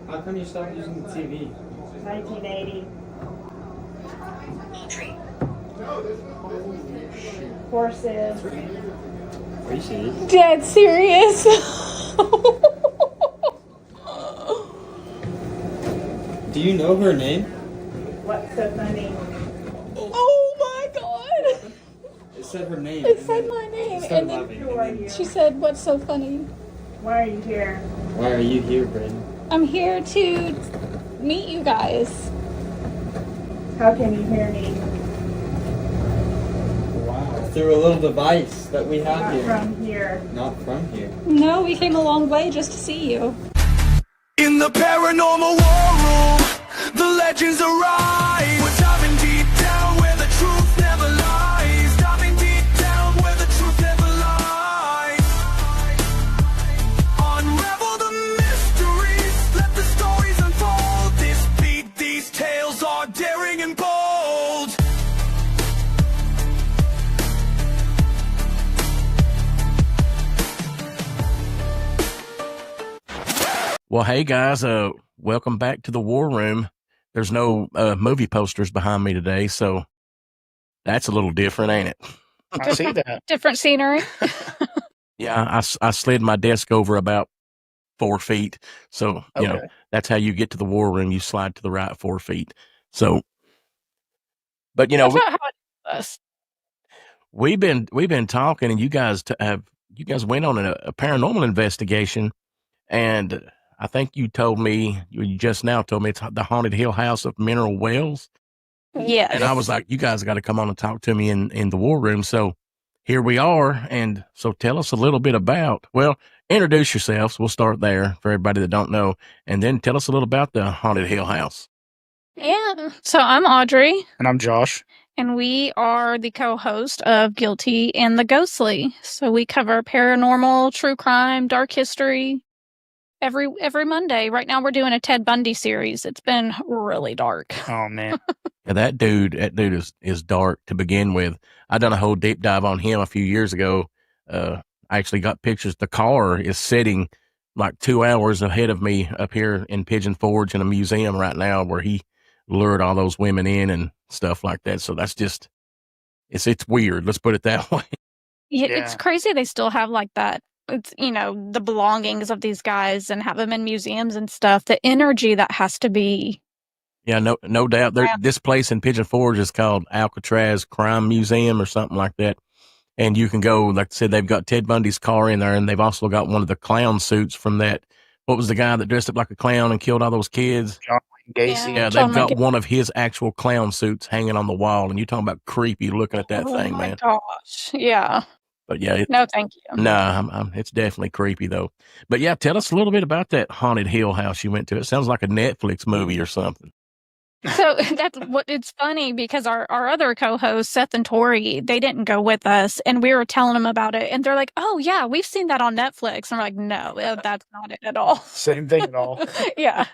How come you stopped using the TV? 1980. Shit. Horses. Are you serious? Dead serious. Do you know her name? What's so funny? Oh my god. It said her name. It said my name. Started And laughing, Who are you? she said, "What's so funny?" Why are you here? Why are you here, Brandon? I'm here to meet you guys. How can you hear me? Wow. Through a little device that we have Not here. from here. Not from here. No, we came a long way just to see you. In the Paranormal War Room, the legends arise. We're diving deep down where the truth never lies. Diving deep down where the truth never lies. Unravel the mysteries, let the stories unfold. This beat, these tales are daring and bold. Well, hey guys, welcome back to the War Room. There's no movie posters behind me today, so that's a little different, ain't it? I see that. Different scenery. Yeah, I slid my desk over about 4 feet, so you know that's how you get to the War Room. You slide to the right 4 feet. So, but you know, That's not how it is. we've been talking, and you guys went on a paranormal investigation, and I think you just now told me it's the Haunted Hill House of Mineral Wells. Yes. And I was like, you guys got to come on and talk to me in the War Room. So here we are. And so tell us a little bit introduce yourselves. We'll start there for everybody that don't know. And then tell us a little about the Haunted Hill House. Yeah. So I'm Audrey, And I'm Josh. and we are the co-host of Guilty and the Ghostly. So we cover paranormal, true crime, dark history every Monday. Right now we're doing a Ted Bundy series. It's been really dark. Oh man. Yeah, that dude is dark to begin with. I done a whole deep dive on him a few years ago. I actually got pictures. The car is sitting like 2 hours ahead of me up here in Pigeon Forge in a museum right now where he lured all those women in and stuff like that. So that's just, it's weird. Let's put it that way. Yeah, Yeah. it's crazy they still have like that. It's, the belongings of these guys and have them in museums and stuff. The energy that has to be. Yeah, no doubt. This place in Pigeon Forge is called Alcatraz Crime Museum or something like that. And you can go, like I said, they've got Ted Bundy's car in there, and they've also got one of the clown suits from that. What was the guy that dressed up like a clown and killed all those kids? John Gacy. Yeah, they've got one of his actual clown suits hanging on the wall, and you're talking about creepy looking at that thing, man. Oh my gosh. Yeah. But yeah, No, thank you. no, it's definitely creepy though. But yeah, tell us a little bit about that Haunted Hill House you went to. It sounds like a Netflix movie or something. So that's what it's funny because our other co-hosts, Seth and Tori, they didn't go with us, and we were telling them about it, and they're like, "Oh yeah, we've seen that on Netflix." And we're like, "No, that's not it at all." Same thing at all. Yeah,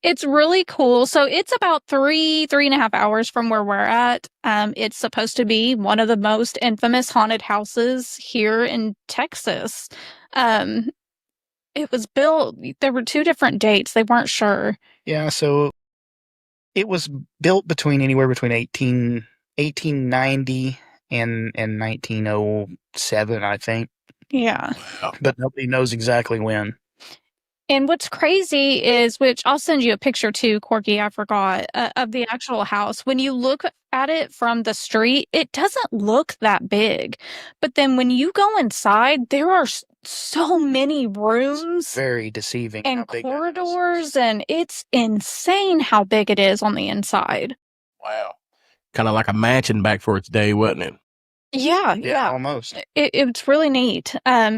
it's really cool. So it's about 3.5 hours from where we're at. It's supposed to be one of the most infamous haunted houses here in Texas. It was built. There were 2 different dates. They weren't sure. Yeah, so it was built anywhere between 1890 and 1907, I think. Yeah. But nobody knows exactly when. And what's crazy is, which I'll send you a picture too, Corky, I forgot, of the actual house. When you look at it from the street, it doesn't look that big. But then when you go inside, there are so many rooms. It's very deceiving. And how big that house is. corridors, and it's insane how big it is on the inside. Wow. Kind of like a mansion back for its day, wasn't it? Yeah. Almost. It's really neat.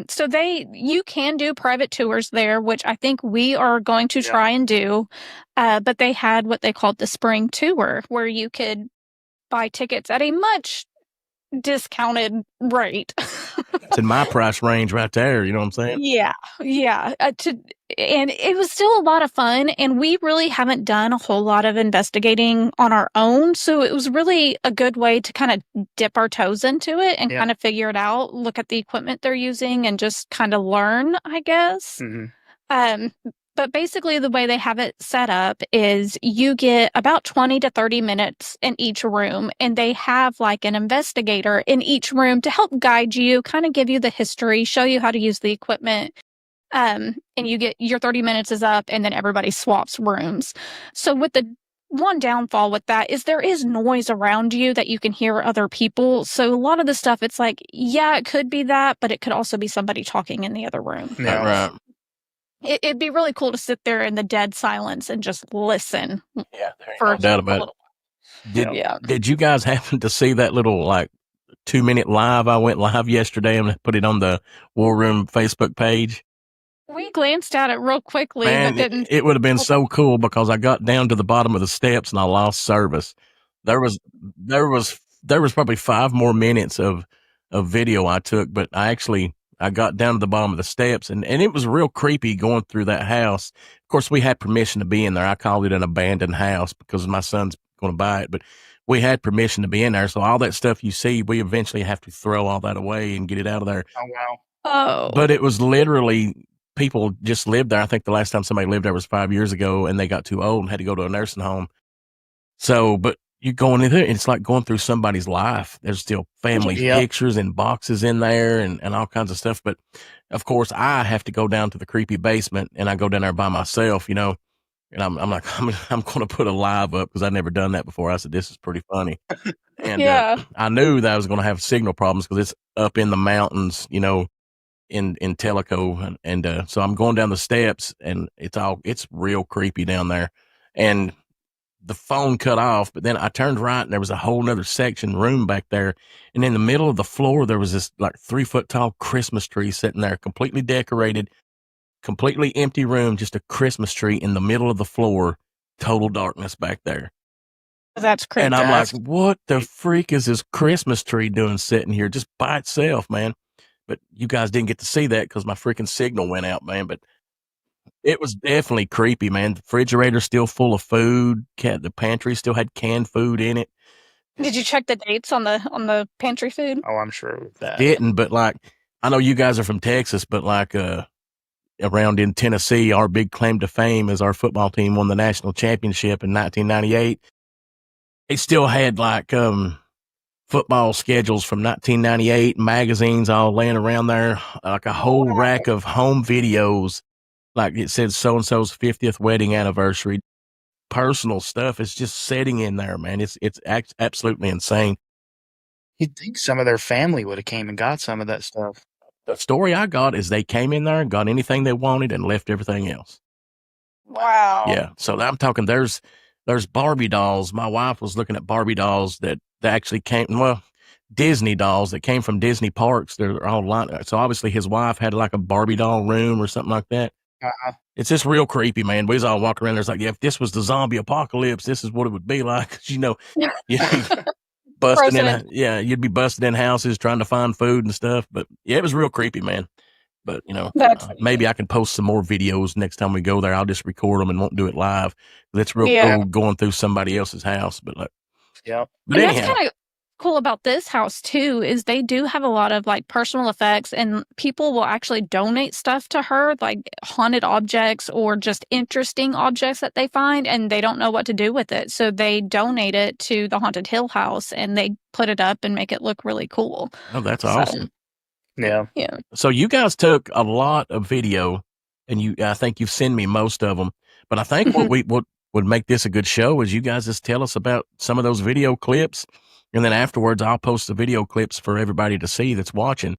So you can do private tours there, which I think we are going to try and do. But they had what they called the spring tour, where you could buy tickets at a much discounted rate. It's in my price range right there. You know what I'm saying? Yeah. And it was still a lot of fun, and we really haven't done a whole lot of investigating on our own. So it was really a good way to kind of dip our toes into it and kind of figure it out, look at the equipment they're using, and just kind of learn, I guess. Mm-hmm. But basically, the way they have it set up is you get about 20 to 30 minutes in each room, and they have like an investigator in each room to help guide you, kind of give you the history, show you how to use the equipment. And you get your 30 minutes is up, and then everybody swaps rooms. So with the one downfall with that is there is noise around you that you can hear other people. So a lot of the stuff, it's like, yeah, it could be that, but it could also be somebody talking in the other room. Yeah. Right. It'd be really cool to sit there in the dead silence and just listen. Yeah, there ain't For no doubt a about little it. Yeah. Did you guys happen to see that little like 2-minute live? I went live yesterday and put it on the War Room Facebook page. We glanced at it real quickly, Man, but didn't. it would have been so cool because I got down to the bottom of the steps and I lost service. There was probably 5 more minutes of video I took, but I got down to the bottom of the steps and it was real creepy going through that house. Of course, we had permission to be in there. I called it an abandoned house because my son's going to buy it, but we had permission to be in there. So all that stuff you see, we eventually have to throw all that away and get it out of there. Oh, wow. Oh. But it was literally people just lived there. I think the last time somebody lived there was 5 years ago and they got too old and had to go to a nursing home. So, but you go in there, it's like going through somebody's life. There's still family pictures and boxes in there and all kinds of stuff. But of course, I have to go down to the creepy basement and I go down there by myself, and I'm like, I'm going to put a live up because I've never done that before. I said, this is pretty funny. And I knew that I was going to have signal problems because it's up in the mountains, in Tellico. And so I'm going down the steps and it's real creepy down there. And the phone cut off, but then I turned right and there was a whole nother section room back there. And in the middle of the floor, there was this like 3-foot tall Christmas tree sitting there, completely decorated, completely empty room, just a Christmas tree in the middle of the floor, total darkness back there. That's creepy. And I'm like, what the freak is this Christmas tree doing sitting here just by itself, man? But you guys didn't get to see that because my freaking signal went out, man. But it was definitely creepy, man. The refrigerator's still full of food. The pantry still had canned food in it. Did you check the dates on the pantry food? Oh, I'm sure of that. Didn't, but like, I know you guys are from Texas, but like, around in Tennessee, our big claim to fame is our football team won the national championship in 1998. They still had like, football schedules from 1998, magazines all laying around there, like a whole rack of home videos. Like it said so-and-so's 50th wedding anniversary, personal stuff is just sitting in there, man. It's absolutely insane. You'd think some of their family would have came and got some of that stuff. The story I got is they came in there and got anything they wanted and left everything else. Wow. Yeah. So I'm talking, there's Barbie dolls. My wife was looking at Barbie dolls that actually came, Disney dolls that came from Disney parks. They're all lined up. So obviously his wife had like a Barbie doll room or something like that. It's just real creepy, man. We was all walking around there. It's like, yeah, if this was the zombie apocalypse, this is what it would be like. You'd be busting in houses trying to find food and stuff. But yeah, it was real creepy, man. But maybe I can post some more videos next time we go there. I'll just record them and won't do it live. That's real cool going through somebody else's house. But like, yeah. But and anyhow, that's kind of cool about this house too, is they do have a lot of like personal effects, and people will actually donate stuff to her, like haunted objects or just interesting objects that they find, and they don't know what to do with it. So they donate it to the Haunted Hill House and they put it up and make it look really cool. Oh, that's awesome. Yeah. Yeah. So you guys took a lot of video and I think you've sent me most of them, but I think what would make this a good show is you guys just tell us about some of those video clips. And then afterwards, I'll post the video clips for everybody to see that's watching.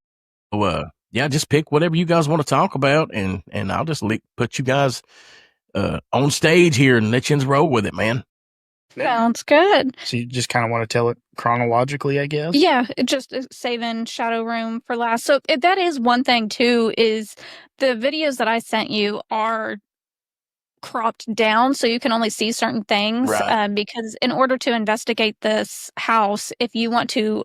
So, just pick whatever you guys want to talk about, and I'll just put you guys on stage here and let you roll with it, man. Sounds good. So you just kind of want to tell it chronologically, I guess? Yeah, just saving Shadow Room for last. So that is one thing, too, is the videos that I sent you are cropped down so you can only see certain things, right. Because in order to investigate this house, if you want to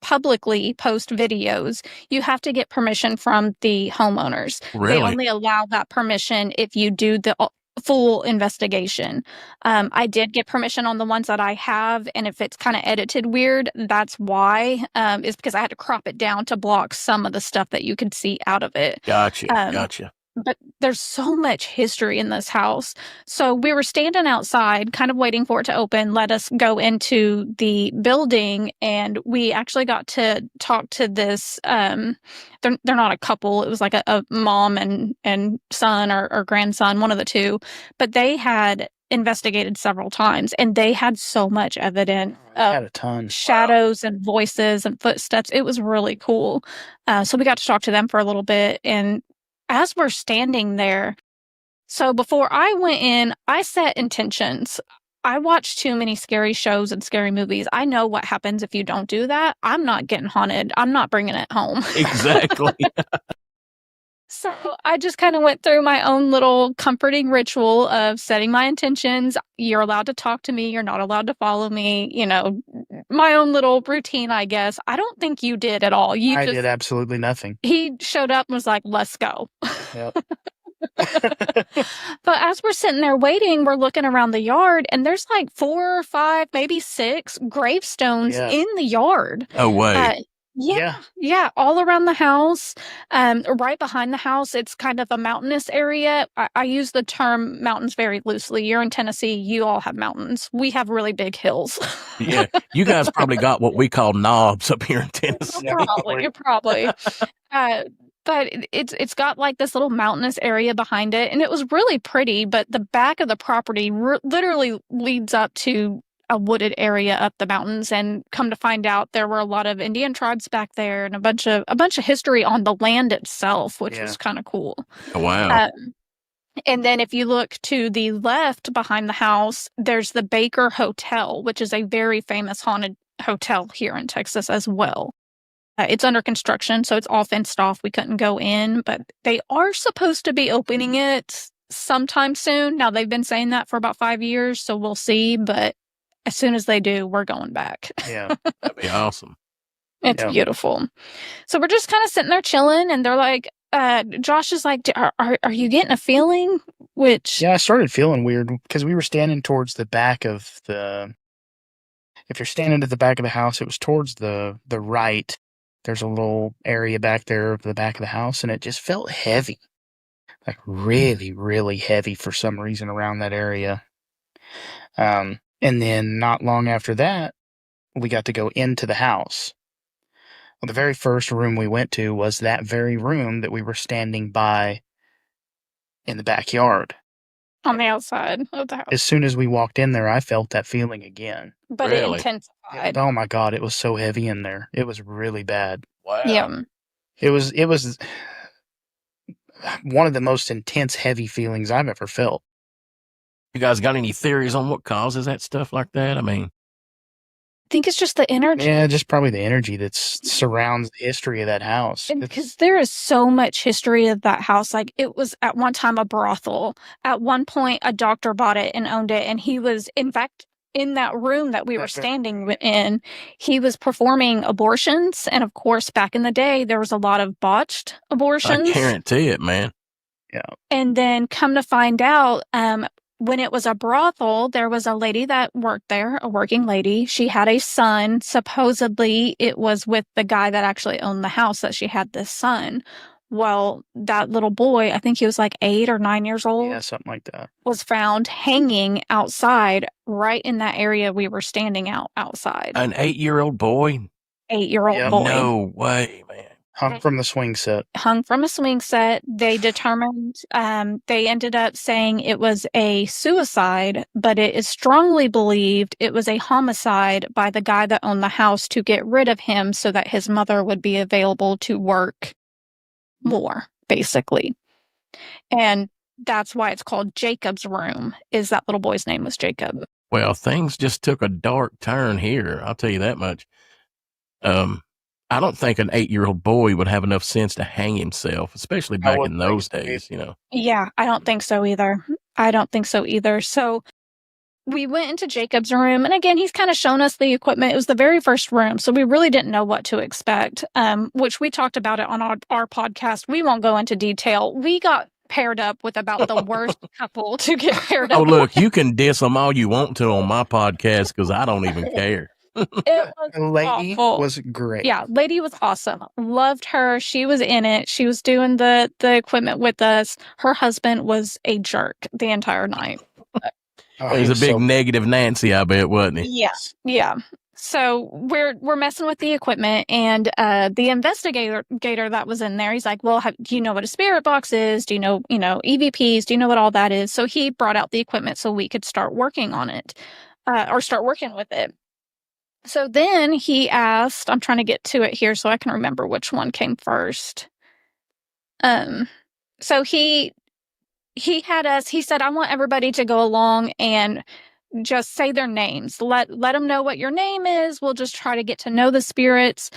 publicly post videos, you have to get permission from the homeowners. Really? They only allow that permission if you do the full investigation. I did get permission on the ones that I have, and if it's kind of edited weird, that's why, is because I had to crop it down to block some of the stuff that you could see out of it. Gotcha. but there's so much history in this house. So we were standing outside, kind of waiting for it to open, let us go into the building, and we actually got to talk to this. They're not a couple. It was like a mom and son or grandson, one of the two, but they had investigated several times, and they had so much evidence Had of a ton. shadows and voices and footsteps. It was really cool. So we got to talk to them for a little bit, and as we're standing there, so before I went in, I set intentions. I watch too many scary shows and scary movies. I know what happens if you don't do that. I'm not getting haunted. I'm not bringing it home. Exactly. So I just kind of went through my own little comforting ritual of setting my intentions. You're allowed to talk to me. You're not allowed to follow me. You know, my own little routine, I guess. I don't think you did at all. I did absolutely nothing. He showed up and was like, let's go. Yep. But as we're sitting there waiting, we're looking around the yard, and there's like 4 or 5, maybe 6 gravestones Yeah. in the yard. Oh, way. Yeah, all around the house. Right behind the house, it's kind of a mountainous area. I use the term mountains very loosely. You're in Tennessee, you all have mountains. We have really big hills. Yeah. You guys probably got what we call knobs up here in Tennessee. Probably. But it's got like this little mountainous area behind it, and it was really pretty. But the back of the property literally leads up to a wooded area up the mountains, and come to find out, there were a lot of Indian tribes back there, and a bunch of history on the land itself, which was kind of cool. Oh, wow. And then if you look to the left behind the house, there's the Baker Hotel, which is a very famous haunted hotel here in Texas as well. It's under construction, so it's all fenced off. We couldn't go in, but they are supposed to be opening it sometime soon. Now, they've been saying that for about 5 years, so we'll see. But as soon as they do, we're going back. Yeah. That'd be awesome. It's beautiful. So we're just kind of sitting there chilling, and they're like, Josh is like, are you getting a feeling? Which... Yeah, I started feeling weird because we were standing towards the back of the... If you're standing at the back of the house, it was towards the right. There's a little area back there of the back of the house, and it just felt heavy. Like really, really heavy for some reason around that area. And then not long after that, we got to go into the house. Well, the very first room we went to was that very room that we were standing by in the backyard. On the outside of the house. As soon as we walked in there, I felt that feeling again. But Really? it intensified. Oh my God, it was so heavy in there. It was really bad. Wow. Yeah. It was one of the most intense, heavy feelings I've ever felt. You guys got any theories on what causes that stuff like that? I mean, I think it's just the energy. Yeah, just probably the energy that surrounds the history of that house. Because there is so much history of that house. Like, it was at one time a brothel. At one point, a doctor bought it and owned it. And he was, in fact, in that room that we were standing in, he was performing abortions. And of course, back in the day, there was a lot of botched abortions. I guarantee it, man. Yeah. And then come to find out, when it was a brothel, there was a lady that worked there, a working lady. She had a son. Supposedly, it was with the guy that actually owned the house that she had this son. Well, that little boy, I think he was like 8 or 9 years old. Yeah, something like that. Was found hanging outside right in that area we were standing outside. An 8-year-old boy? 8-year-old boy. No way, man. Hung from the swing set. Hung from a swing set. They determined, they ended up saying it was a suicide, but it is strongly believed it was a homicide by the guy that owned the house to get rid of him so that his mother would be available to work more, basically. And that's why it's called Jacob's Room, is that little boy's name was Jacob. Well, things just took a dark turn here. I'll tell you that much. I don't think an 8-year-old boy would have enough sense to hang himself, especially back in those days, you know. Yeah, I don't think so either. So we went into Jacob's room, and again, he's kind of shown us the equipment. It was the very first room, so we really didn't know what to expect, which we talked about it on our podcast. We won't go into detail. We got paired up with about the worst couple to get paired up. Oh, look, you can diss them all you want to on my podcast because I don't even care. It was The lady awful. was great. Yeah, lady was awesome. Loved her. She was in it. She was doing the equipment with us. Her husband was a jerk the entire night. Oh, He was a big negative Nancy, I bet, wasn't he? Yes. Yeah. So we're messing with the equipment, and the investigator that was in there, he's like, "Well, do you know what a spirit box is? Do you know EVPs? Do you know what all that is?" So he brought out the equipment so we could start working on it, or start working with it. So then he asked, I'm trying to get to it here so I can remember which one came first. So he had us, he said, "I want everybody to go along and just say their names. Let them know what your name is. We'll just try to get to know the spirits."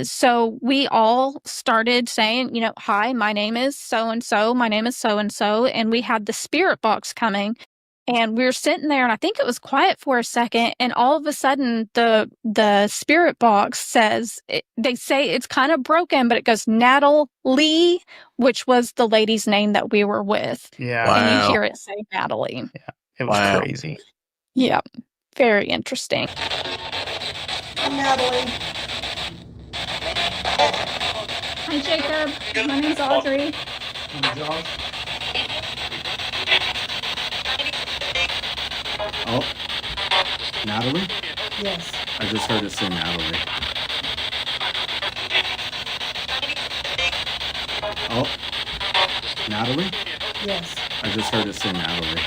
So we all started saying, "Hi, my name is so-and-so. My name is so-and-so." And we had the spirit box coming. And we were sitting there, and I think it was quiet for a second, and all of a sudden, the spirit box says, they say it's kind of broken, but it goes Natalie, which was the lady's name that we were with. Yeah. Wow. And you hear it say Natalie. Yeah. It was Wow. crazy. Yeah. Very interesting. I'm Natalie. Hi, Jacob. My name's Audrey. Oh, Natalie? Yes. I just heard it say Natalie. Oh, Natalie? Yes. I just heard it say Natalie.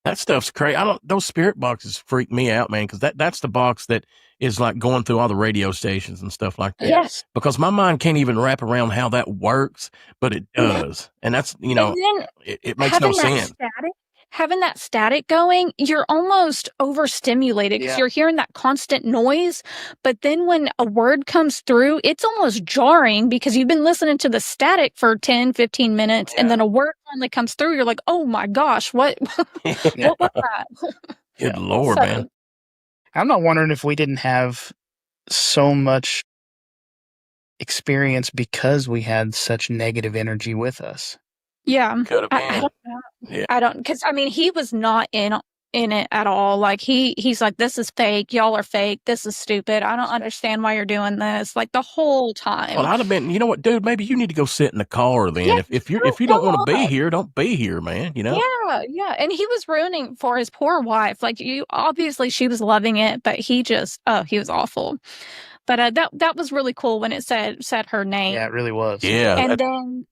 That stuff's crazy. Those spirit boxes freak me out, man, because that's the box that is like going through all the radio stations and stuff like that. Yes. Because my mind can't even wrap around how that works, but it does. And that's, And then it makes no sense. having that static going, you're almost overstimulated because Yeah. you're hearing that constant noise. But then when a word comes through, it's almost jarring because you've been listening to the static for 10, 15 minutes, and then a word finally comes through. You're like, "Oh my gosh, what what was that?" Good Lord, So- man. I'm not wondering if we didn't have so much experience because we had such negative energy with us. Yeah. Could have I been. don't know. Yeah. I don't, because he was not in it at all. Like he's like, "This is fake. Y'all are fake. This is stupid. I don't understand why you're doing this." Like the whole time. Well, I'd have been, you know what, dude, maybe you need to go sit in the car then. Yeah, if you go don't want to be on. here, don't be here, man. Yeah. And he was ruining for his poor wife. Like obviously she was loving it, but he was awful. But that was really cool when it said her name. Yeah, it really was. Yeah. And then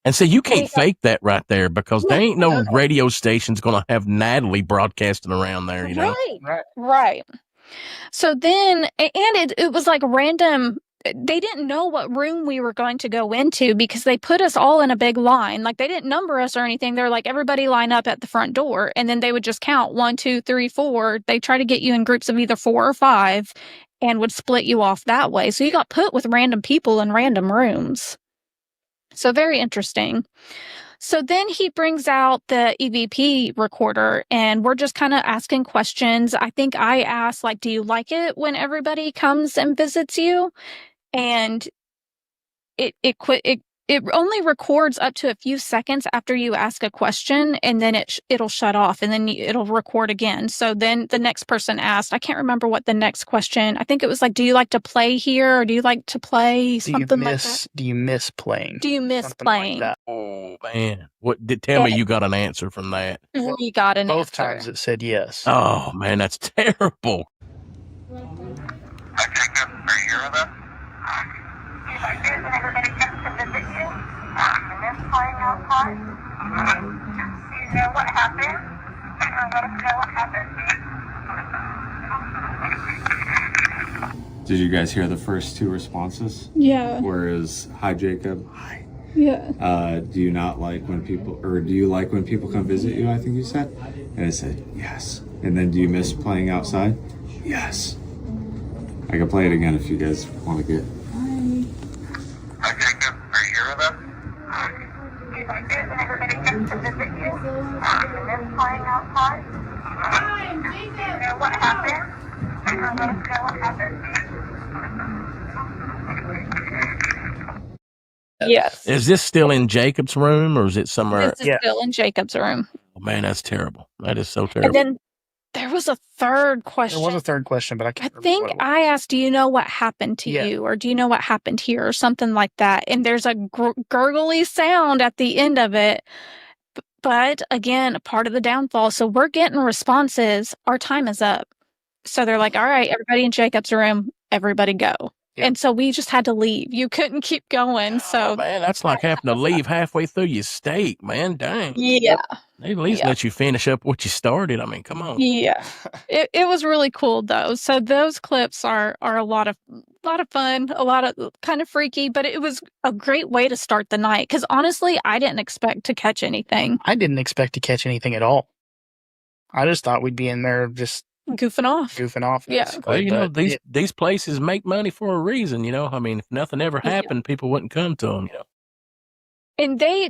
And so you can't Yeah. fake that right there because there ain't no radio station's going to have Natalie broadcasting around there, you know? Right. So then, and it was like random. They didn't know what room we were going to go into because they put us all in a big line. Like they didn't number us or anything. They're like, "Everybody line up at the front door." And then they would just count 1, 2, 3, 4. They try to get you in groups of either 4 or 5 and would split you off that way. So you got put with random people in random rooms. So very interesting. So then he brings out the EVP recorder and we're just kind of asking questions. I think I asked, like, "Do you like it when everybody comes and visits you?" And it only records up to a few seconds after you ask a question, and then it'll shut off, and then it'll record again. So then the next person asked, I can't remember what the next question. I think it was like, "Do you like to play here, or do you like to play something like that? Do you miss playing? Do you miss Something like playing?" that. Oh, man. Tell me you got an answer from that. We got an Both answer. times it said yes. Oh, man, that's terrible. Hi, Jacob. Are you here with us? Everybody comes to visit you. You miss playing outside. Do you know what happened? Let us know what happened. Did you guys hear the first two responses? Yeah. Whereas, "Hi, Jacob." Hi. Yeah. Do you not like when people, or do you like when people come visit you, I think you said? And I said, yes. And then, "Do you miss playing outside?" Yes. I can play it again if you guys want to get. Hi, Jacob. Are you here with us? Everybody comes to visit you. You miss playing outside. Do you know what happened? Let us know what happened. Yes. Is this still in Jacob's room or is it somewhere? This is still in Jacob's room. Oh, man, that's terrible. That is so And terrible. then there was a third question. There was a third question, but I I can't remember think what it was. I asked, do you know what happened to Yeah. you? Or do you know what happened here? Or something like that. And there's a gurgly sound at the end of it. But again, part of the downfall. So we're getting responses. Our time is up. So they're like, all right, everybody in Jacob's room, everybody go. Yeah. And so we just had to leave. You couldn't keep going. So Oh, man, that's like having to leave halfway through your steak, man. Dang. yeah. They at least Yeah. let you finish up what you started. I mean, come on. Yeah. It was really cool though. So those clips are a lot of fun, a lot of kind of freaky, but it was a great way to start the night. Because honestly, I didn't expect to catch anything. I didn't expect to catch anything at all. I just thought we'd be in there just Goofing off. goofing off. Yeah. basically, Well, you know, but these places make money for a reason, you know. I mean, if nothing ever happened, people wouldn't come to them, you know. And they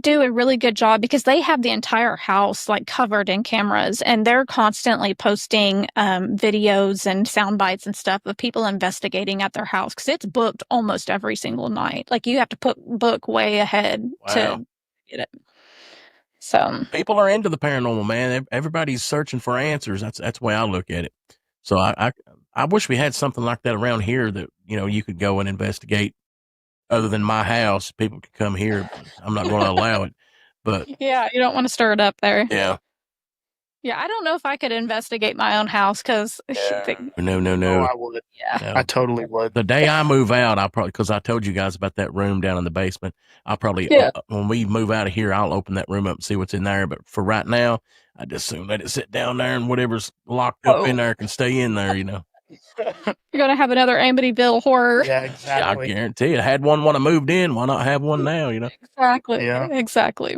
do a really good job because they have the entire house like covered in cameras, and they're constantly posting videos and sound bites and stuff of people investigating at their house because it's booked almost every single night. Like you have to book way ahead Wow. to get it. So People are into the paranormal, man. Everybody's searching for answers. That's the way I look at it. So I wish we had something like that around here that, you know, you could go and investigate. Other than my house, people can come here. But I'm not going to allow it. But yeah, you don't want to stir it up there. yeah, Yeah, I don't know if I could investigate my own house because no. I would. yeah. No. I totally would. The day I move out, I'll probably, because I told you guys about that room down in the basement, I'll probably, Yeah. when we move out of here, I'll open that room up and see what's in there. But for right now, I just soon let it sit down there and whatever's locked up in there can stay in there, you know. You're gonna have another Amityville horror. Yeah, I exactly. guarantee it. I had one when I moved in. Why not have one now, you know? Exactly. Yeah. Exactly.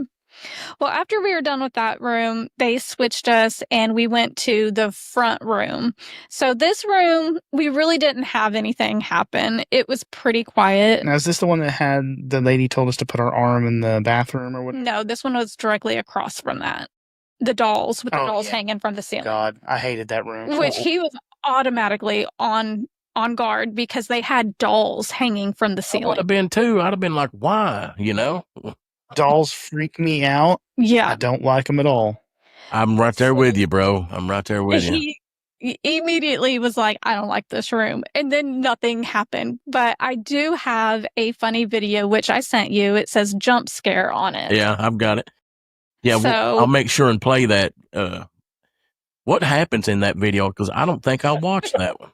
Well, after we were done with that room, they switched us and we went to the front room. So this room, we really didn't have anything happen. It was pretty quiet. Now, is this the one that had the lady told us to put our arm in the bathroom or what? No, this one was directly across from that. The dolls with the Oh, dolls yeah. hanging from the ceiling. God, I hated that room. Which he was automatically on guard because they had dolls hanging from the I would ceiling. have been too. I'd have been like, why, you know? Dolls freak me out. I Yeah. don't like them at all. I'm right there with you, bro. I'm right there with you. He immediately was like, I don't like this room. And then nothing happened. But I do have a funny video, which I sent you. It says jump scare on it. Yeah, I've got it. Yeah, So- I'll make sure and play that. What happens in that video? Because I don't think I'll watch that one.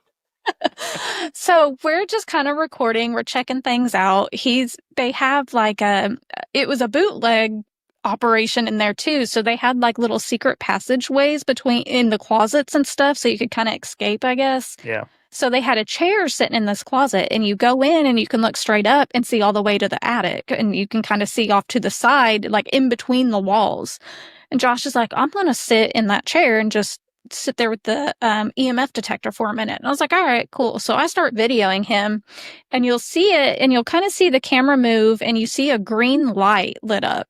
So we're just kind of recording. We're checking things out. They have like it was a bootleg operation in there too. So they had like little secret passageways in the closets and stuff. So you could kind of escape, I guess. Yeah. So they had a chair sitting in this closet and you go in and you can look straight up and see all the way to the attic and you can kind of see off to the side, like in between the walls. And Josh is like, I'm going to sit in that chair and just sit there with the EMF detector for a minute. And I was like, all right, cool. So I start videoing him and you'll see it and you'll kind of see the camera move and you see a green light lit up.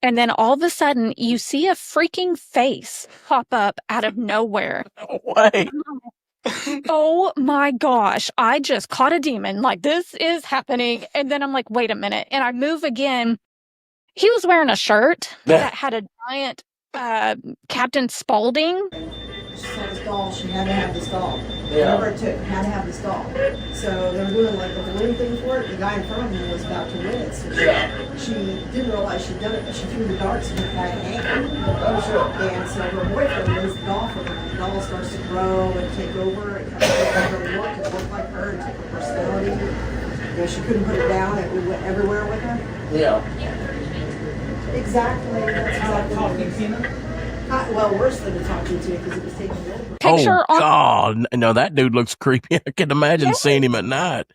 And then all of a sudden you see a freaking face pop up out of nowhere. No way. Oh my gosh, I just caught a demon. Like, this is happening. And then I'm like, wait a minute. And I move again. He was wearing a shirt that had a giant Captain Spaulding. She saw this doll, she had to have this doll. Whatever it took, had to have this doll. So they were doing like the balloon thing for it. The guy in front of me was about to win it. So she didn't realize she'd done it, but she threw the darts and hit the guy in the ankle. And so her boyfriend wins the doll for her. The doll starts to grow and take over and kind of really look like her and take her personality. You know, she couldn't put it down. It went everywhere with her. Yeah. Exactly. That's exactly what it is. Well, worse than the talking to because it was taking over. Picture Oh, on. God. No, that dude looks creepy. I can imagine seeing him at night.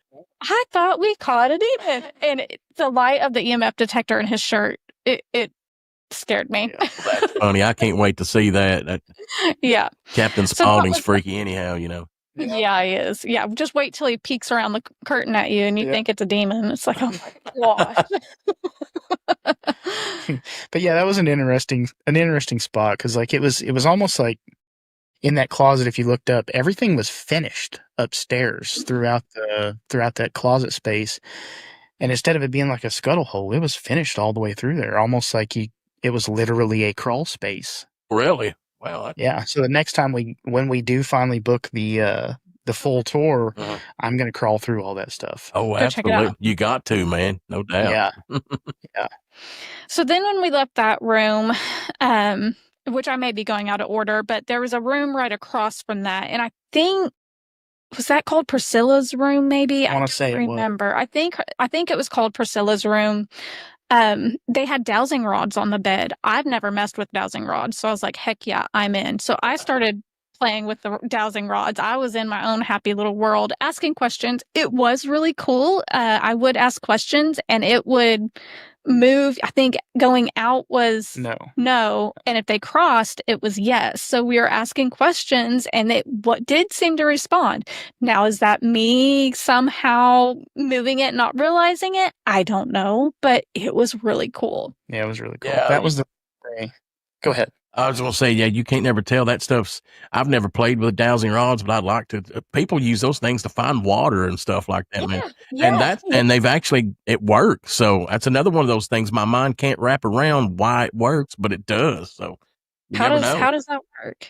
I thought we caught a demon. And the light of the EMF detector in his shirt, it scared me. That's funny. I can't wait to see that. Yeah. Captain So that Spaulding's was- freaky anyhow, you know. Yeah, he is. Yeah, just wait till he peeks around the curtain at you and you think it's a demon. It's like, oh my gosh. But yeah, that was an interesting spot because like it was almost like in that closet. If you looked up, everything was finished upstairs throughout that closet space. And instead of it being like a scuttle hole, it was finished all the way through there, almost like it was literally a crawl space. Really? Well, Yeah. So the next time when we do finally book the full tour, Uh-huh. I'm gonna crawl through all that stuff. oh, Go check it out. absolutely. You got to, man. No doubt. Yeah. So then when we left that room, which I may be going out of order, but there was a room right across from that. And I think, was that called Priscilla's room maybe? I wanna say it was. remember. I think it was called Priscilla's room. They had dowsing rods on the bed. I've never messed with dowsing rods. So I was like, heck yeah, I'm in. So I started playing with the dowsing rods. I was in my own happy little world asking questions. It was really cool. I would ask questions and it would move. I think going out was no. And if they crossed, it was yes. So we were asking questions and it did seem to respond. Now, is that me somehow moving it, not realizing it? I don't know, but it was really cool. Yeah, it was really cool. Yeah, That was the thing. Go ahead. I was going to say, yeah, you can't never tell that stuff's. I've never played with dowsing rods, but I'd like to. People use those things to find water and stuff like that, man. And they've actually, it works. So that's another one of those things my mind can't wrap around why it works, but it does. So how does that work?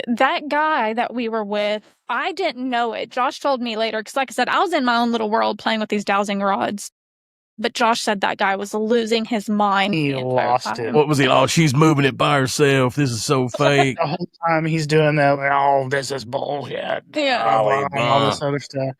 That guy that we were with, I didn't know it. Josh told me later, because like I said, I was in my own little world playing with these dowsing rods. But Josh said that guy was losing his mind. He lost it. What was he? Oh, she's moving it by herself. This is so fake. The whole time he's doing that, like, oh, this is bullshit. Yeah. All this other stuff.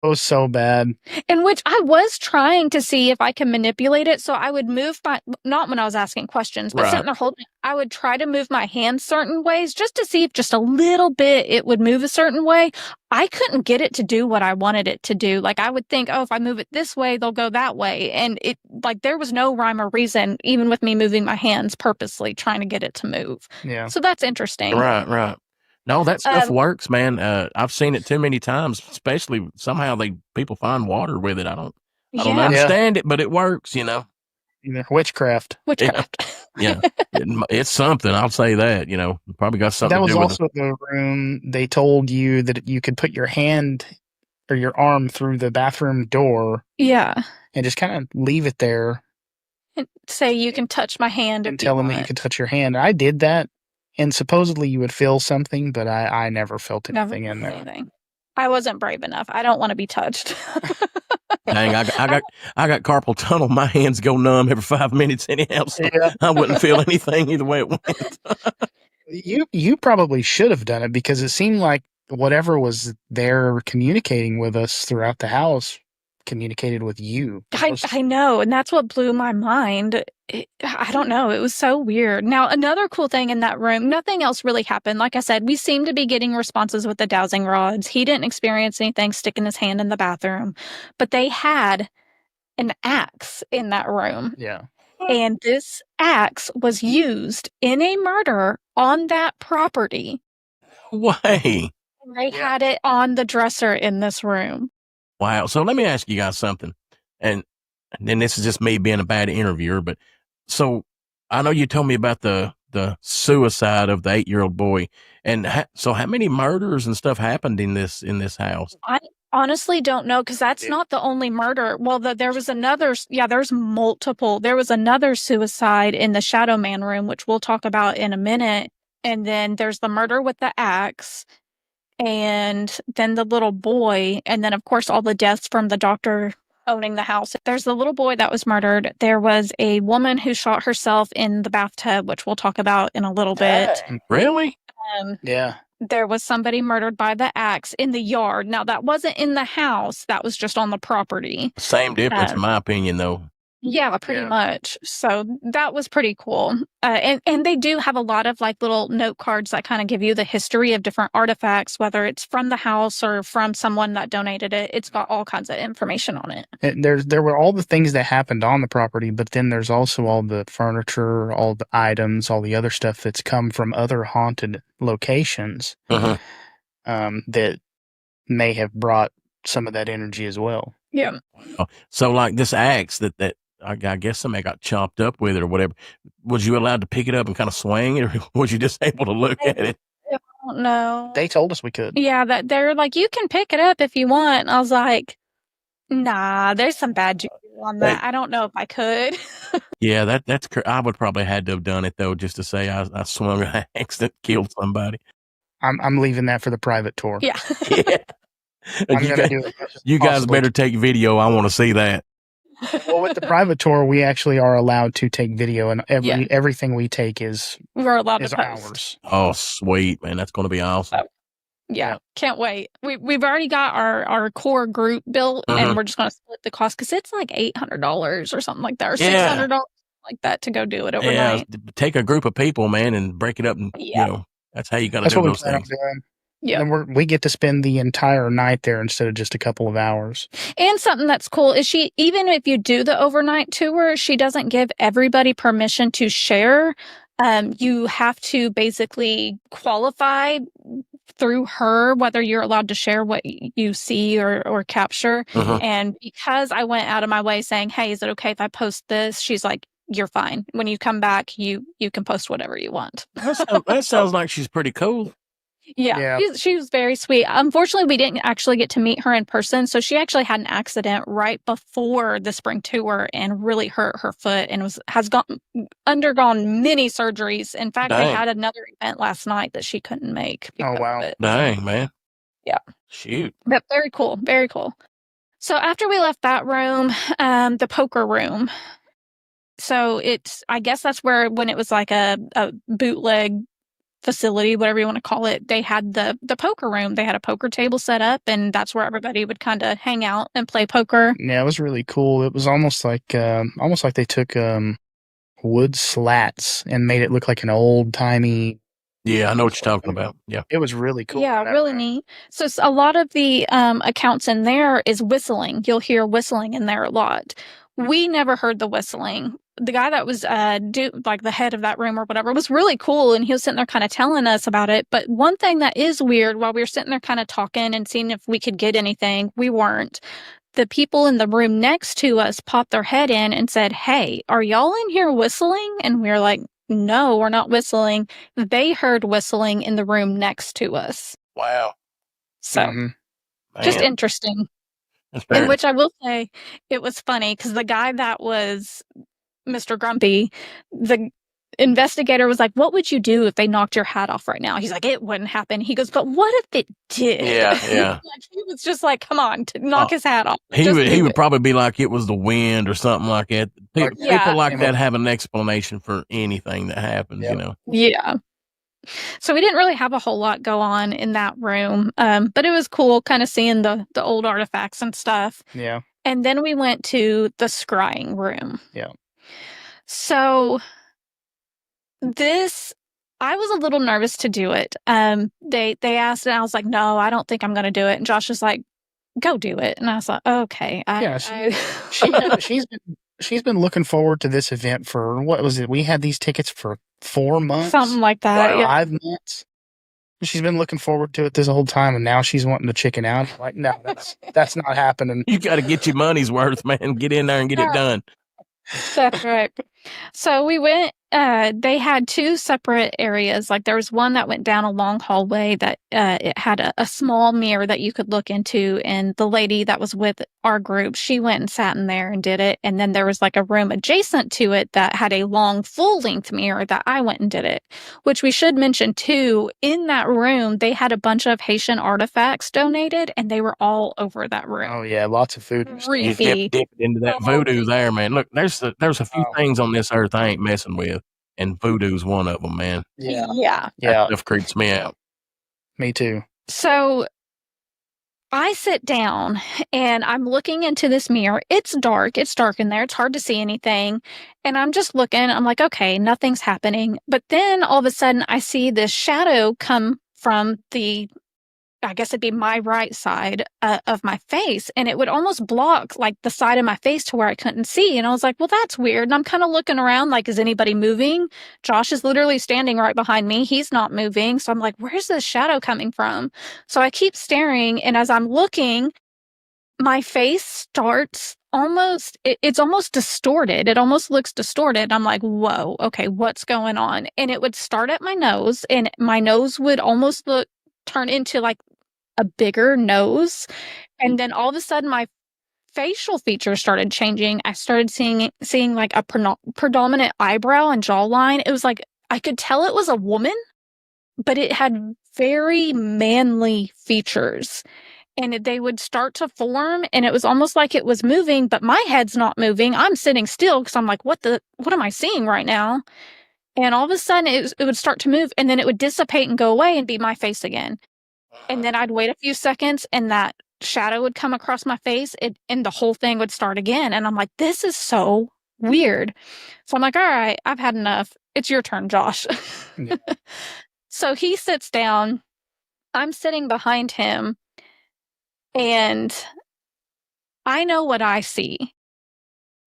It was so bad. In which I was trying to see if I can manipulate it. So I would move not when I was asking questions, but sitting there holding, I would try to move my hands certain ways just to see if just a little bit it would move a certain way. I couldn't get it to do what I wanted it to do. Like I would think, oh, if I move it this way, they'll go that way. And it like there was no rhyme or reason, even with me moving my hands purposely trying to get it to move. Yeah. So that's interesting. Right. No, that stuff works, man. I've seen it too many times, especially somehow people find water with it. I don't understand it, but it works, Witchcraft. Yeah. It's something. I'll say that, probably got something to do with it. That was also the room they told you that you could put your hand or your arm through the bathroom door. Yeah. And just kind of leave it there. And say you can touch my hand. And tell them that you can touch your hand. I did that. And supposedly you would feel something, but I never felt anything in there. I wasn't brave enough. I don't want to be touched. Dang, I got carpal tunnel. My hands go numb every 5 minutes anyhow. So I wouldn't feel anything either way it went. You probably should have done it because it seemed like whatever was there communicating with us throughout the house communicated with you. I know, and that's what blew my mind. I don't know. It was so weird. Now, another cool thing in that room, nothing else really happened. Like I said, we seemed to be getting responses with the dowsing rods. He didn't experience anything sticking his hand in the bathroom, but they had an axe in that room. Yeah. And this axe was used in a murder on that property. Way. They had it on the dresser in this room. Wow. So let me ask you guys something. And then this is just me being a bad interviewer, but so I know you told me about the suicide of the 8-year-old boy. And so how many murders and stuff happened in this house? I honestly don't know because that's not the only murder. Well, there was another. Yeah, there's multiple. There was another suicide in the Shadow Man room, which we'll talk about in a minute. And then there's the murder with the axe. And then the little boy, and then, of course, all the deaths from the doctor owning the house. There's the little boy that was murdered. There was a woman who shot herself in the bathtub, which we'll talk about in a little bit. Really? Yeah. There was somebody murdered by the axe in the yard. Now, that wasn't in the house. That was just on the property. Same difference, in my opinion, though. Yeah, pretty much. So that was pretty cool. And they do have a lot of like little note cards that kind of give you the history of different artifacts, whether it's from the house or from someone that donated it. It's got all kinds of information on it. There were all the things that happened on the property, but then there's also all the furniture, all the items, all the other stuff that's come from other haunted locations that may have brought some of that energy as well. Yeah. So like this axe that I guess somebody got chopped up with it or whatever. Was you allowed to pick it up and kind of swing it, or was you just able to look at it? I don't know. They told us we could. Yeah, that they're like, you can pick it up if you want. And I was like, Nah, there's some bad juju on that. I don't know if I could. Yeah, I would probably had to have done it though, just to say I swung an accident, killed somebody. I'm leaving that for the private tour. Yeah. Yeah. I'm gonna do it. You guys better take video. I want to see that. Well, with the private tour, we actually are allowed to take video, and everything we take is We're allowed is to post. ours. Oh, sweet, man. That's going to be awesome. Yeah, can't wait. We've already got our core group built, and we're just going to split the cost because it's like $800 or something like that, or $600 like that to go do it overnight. Yeah, take a group of people, man, and break it up, and you know that's how you got to do those things. Yeah, and we get to spend the entire night there instead of just a couple of hours. And something that's cool is even if you do the overnight tour, she doesn't give everybody permission to share. You have to basically qualify through her whether you're allowed to share what you see or capture. And because I went out of my way saying, hey, is it okay if I post this? She's like, you're fine. When you come back, you can post whatever you want. That sounds like she's pretty cool. Yeah. She was very sweet. Unfortunately, we didn't actually get to meet her in person. So she actually had an accident right before the spring tour and really hurt her foot and has undergone many surgeries. In fact, they had another event last night that she couldn't make. Oh, wow. Dang, man. Yeah. Shoot. But very cool. Very cool. So after we left that room, the poker room. So I guess that's where, when it was like a bootleg facility, whatever you want to call it, they had the poker room. They had a poker table set up, and that's where everybody would kind of hang out and play poker. Yeah, it was really cool. It was almost like they took wood slats and made it look like an old timey. Yeah, I know what you're talking about. Yeah, it was really cool. Yeah, really neat. So a lot of the accounts in there is whistling. You'll hear whistling in there a lot. We never heard the whistling. The guy that was like the head of that room or whatever was really cool, and he was sitting there kind of telling us about it. But one thing that is weird, while we were sitting there kind of talking and seeing if we could get anything, we weren't. The people in the room next to us popped their head in and said, hey, are y'all in here whistling? And we were like, no, we're not whistling. They heard whistling in the room next to us. Wow. So just interesting. In which I will say it was funny because the guy that was Mr. Grumpy, the investigator was like, what would you do if they knocked your hat off right now? He's like, it wouldn't happen. He goes, but what if it did? Yeah. Like, he was just like, come on, knock his hat off. He would probably be like, it was the wind or something like that. People like that have an explanation for anything that happens, you know? Yeah. So we didn't really have a whole lot go on in that room, but it was cool kind of seeing the old artifacts and stuff. Yeah. And then we went to the scrying room. Yeah. So I was a little nervous to do it. They asked, and I was like, no, I don't think I'm going to do it. And Josh was like, go do it. And I was like, okay. She's been looking forward to this event for, what was it? We had these tickets for 4 months. Something like that. 5 months. She's been looking forward to it this whole time, and now she's wanting to chicken out. Like, no, that's not happening. You got to get your money's worth, man. Get in there and get it done. That's right. So we went, they had 2 separate areas. Like there was one that went down a long hallway that it had a small mirror that you could look into. And the lady that was with our group, she went and sat in there and did it. And then there was like a room adjacent to it that had a long full length mirror that I went and did it, which we should mention too. In that room, they had a bunch of Haitian artifacts donated, and they were all over that room. Oh yeah. Lots of food. You dip into that voodoo there, man. Look, there's a few things on this earth I ain't messing with, and voodoo's one of them, man. Yeah. That stuff creeps me out. Me too. So I sit down and I'm looking into this mirror. It's dark in there. It's hard to see anything. And I'm just looking. I'm like, okay, nothing's happening. But then all of a sudden I see this shadow come from I guess it'd be my right side of my face. And it would almost block like the side of my face to where I couldn't see. And I was like, well, that's weird. And I'm kind of looking around like, is anybody moving? Josh is literally standing right behind me. He's not moving. So I'm like, where's this shadow coming from? So I keep staring. And as I'm looking, my face starts it's almost distorted. It almost looks distorted. I'm like, whoa, okay, what's going on? And it would start at my nose, and my nose would almost turn into like a bigger nose. And then all of a sudden my facial features started changing. I started seeing like a predominant eyebrow and jawline. It was like I could tell it was a woman, but it had very manly features. And they would start to form, and it was almost like it was moving, but my head's not moving. I'm sitting still because I'm like, what am I seeing right now? And all of a sudden, it would start to move, and then it would dissipate and go away and be my face again. And then I'd wait a few seconds, and that shadow would come across my face, and the whole thing would start again. And I'm like, this is so weird. So I'm like, all right, I've had enough. It's your turn, Josh. Yeah. So he sits down. I'm sitting behind him. And I know what I see.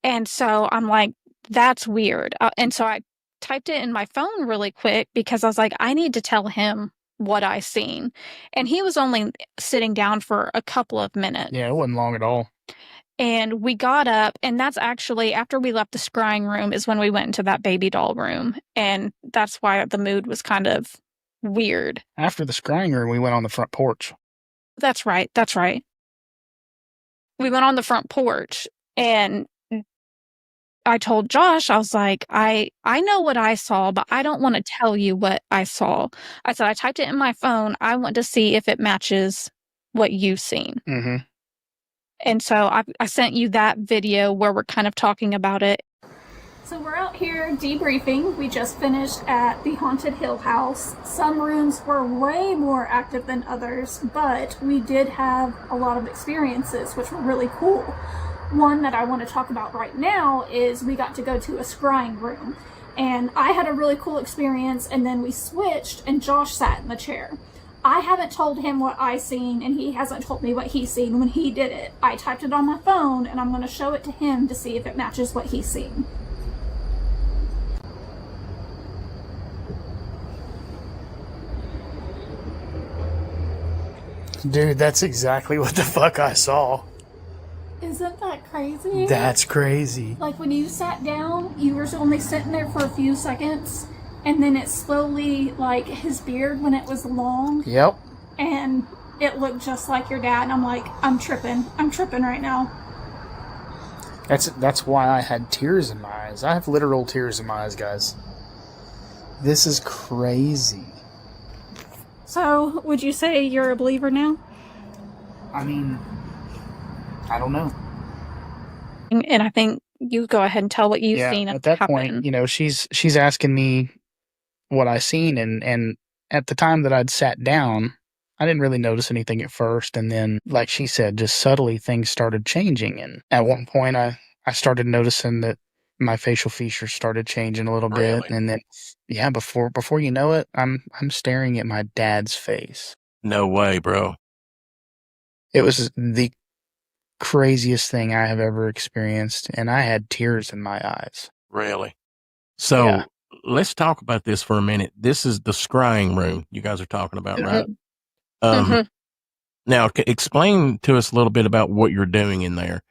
And so I'm like, that's weird. And so I typed it in my phone really quick because I was like, I need to tell him what I seen. And he was only sitting down for a couple of minutes. Yeah, it wasn't long at all. And we got up, and that's actually after we left the scrying room is when we went into that baby doll room. And that's why the mood was kind of weird. After the scrying room, we went on the front porch. That's right. That's right. We went on the front porch, and I told Josh, I was like, I know what I saw, but I don't want to tell you what I saw. I said, I typed it in my phone. I want to see if it matches what you've seen. Mm-hmm. And so I sent you that video where we're kind of talking about it. So we're out here debriefing. We just finished at the Haunted Hill House. Some rooms were way more active than others, but we did have a lot of experiences, which were really cool. One that I want to talk about right now is we got to go to a scrying room. And I had a really cool experience, and then we switched, and Josh sat in the chair. I haven't told him what I seen, and he hasn't told me what he seen when he did it. I typed it on my phone, and I'm going to show it to him to see if it matches what he's seen. Dude, that's exactly what the fuck I saw. Isn't that crazy? That's crazy. Like when you sat down, you were only sitting there for a few seconds, and then it slowly, like his beard when it was long. Yep. And it looked just like your dad, and I'm like, I'm tripping right now. That's why I had tears in my eyes. I have literal tears in my eyes, guys. This is crazy. So, would you say you're a believer now? I mean, I don't know. And I think you go ahead and tell what you've seen. At that point, you know, she's asking me what I seen, and at the time that I'd sat down, I didn't really notice anything at first, and then, like she said, just subtly things started changing, and at one point I started noticing that my facial features started changing a little bit, and then, yeah, before you know it, I'm staring at my dad's face. No way, bro. It was the craziest thing I have ever experienced, and I had tears in my eyes. Really? So let's talk about this for a minute. This is the scrying room you guys are talking about, right? Now, explain to us a little bit about what you're doing in there,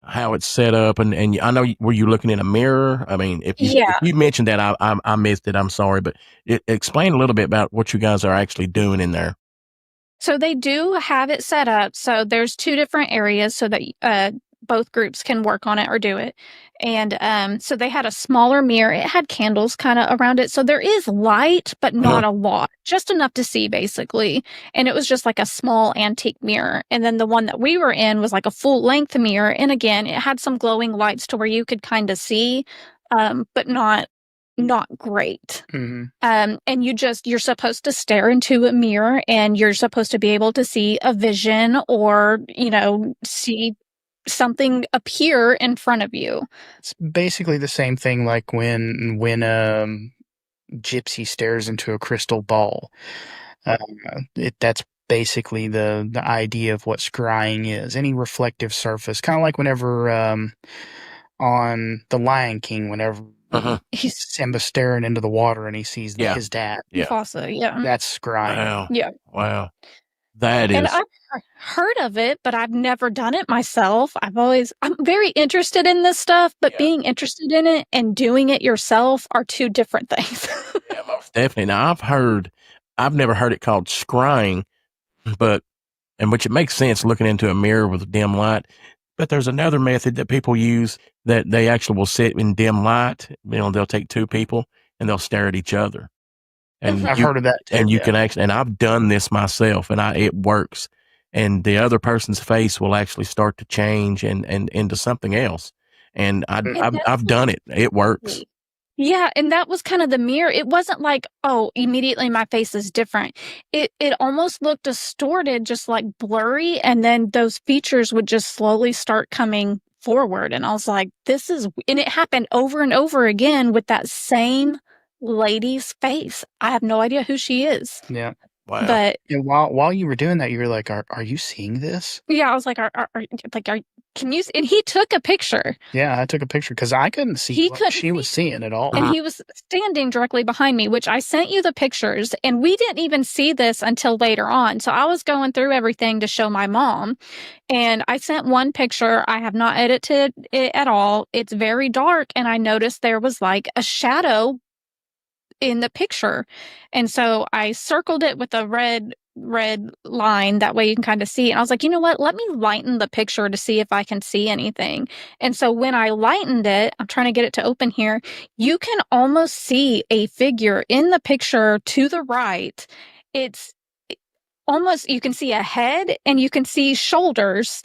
how it's set up, and I know, were you looking in a mirror? I mean, if you mentioned that, I missed it. I'm sorry, but explain a little bit about what you guys are actually doing in there. So they do have it set up. So there's two different areas so that both groups can work on it or do it. And so they had a smaller mirror. It had candles kind of around it. So there is light, but not a lot, just enough to see basically. And it was just like a small antique mirror. And then the one that we were in was like a full length mirror. And again, it had some glowing lights to where you could kind of see, but not great. Mm-hmm. And you're supposed to stare into a mirror, and you're supposed to be able to see a vision or, see something appear in front of you. It's basically the same thing like when gypsy stares into a crystal ball. That's basically the idea of what scrying is. Any reflective surface, kind of like whenever on The Lion King, whenever he's Simba staring into the water and he sees his dad. Mufasa, That's scrying. Wow. Yeah. Wow. That is. And I've heard of it, but I've never done it myself. I'm very interested in this stuff, but being interested in it and doing it yourself are two different things. Yeah, most definitely. Now, I've never heard it called scrying, which it makes sense looking into a mirror with a dim light. But there's another method that people use that they actually will sit in dim light. They'll take two people and they'll stare at each other. And I've heard of that too. And you can actually, and I've done this myself, and it works. And the other person's face will actually start to change and into something else. And I've done it. It works. Yeah, and that was kind of the mirror. It wasn't like, oh, immediately my face is different. It almost looked distorted, just like blurry, and then those features would just slowly start coming forward. And I was like, and it happened over and over again with that same lady's face. I have no idea who she is. Yeah. Wow. But while you were doing that, you were like, "Are you seeing this?" yeah, I was like, can you? And he took a picture. Yeah, I took a picture because I couldn't see what she was seeing at all. And he was standing directly behind me, which I sent you the pictures, and we didn't even see this until later on. So I was going through everything to show my mom, and I sent one picture. I have not edited it at all. It's very dark, and I noticed there was like a shadow in the picture. And so I circled it with a red line. That way you can kind of see. And I was like, you know what? Let me lighten the picture to see if I can see anything. And so when I lightened it, I'm trying to get it to open here. You can almost see a figure in the picture to the right. It's almost, you can see a head and you can see shoulders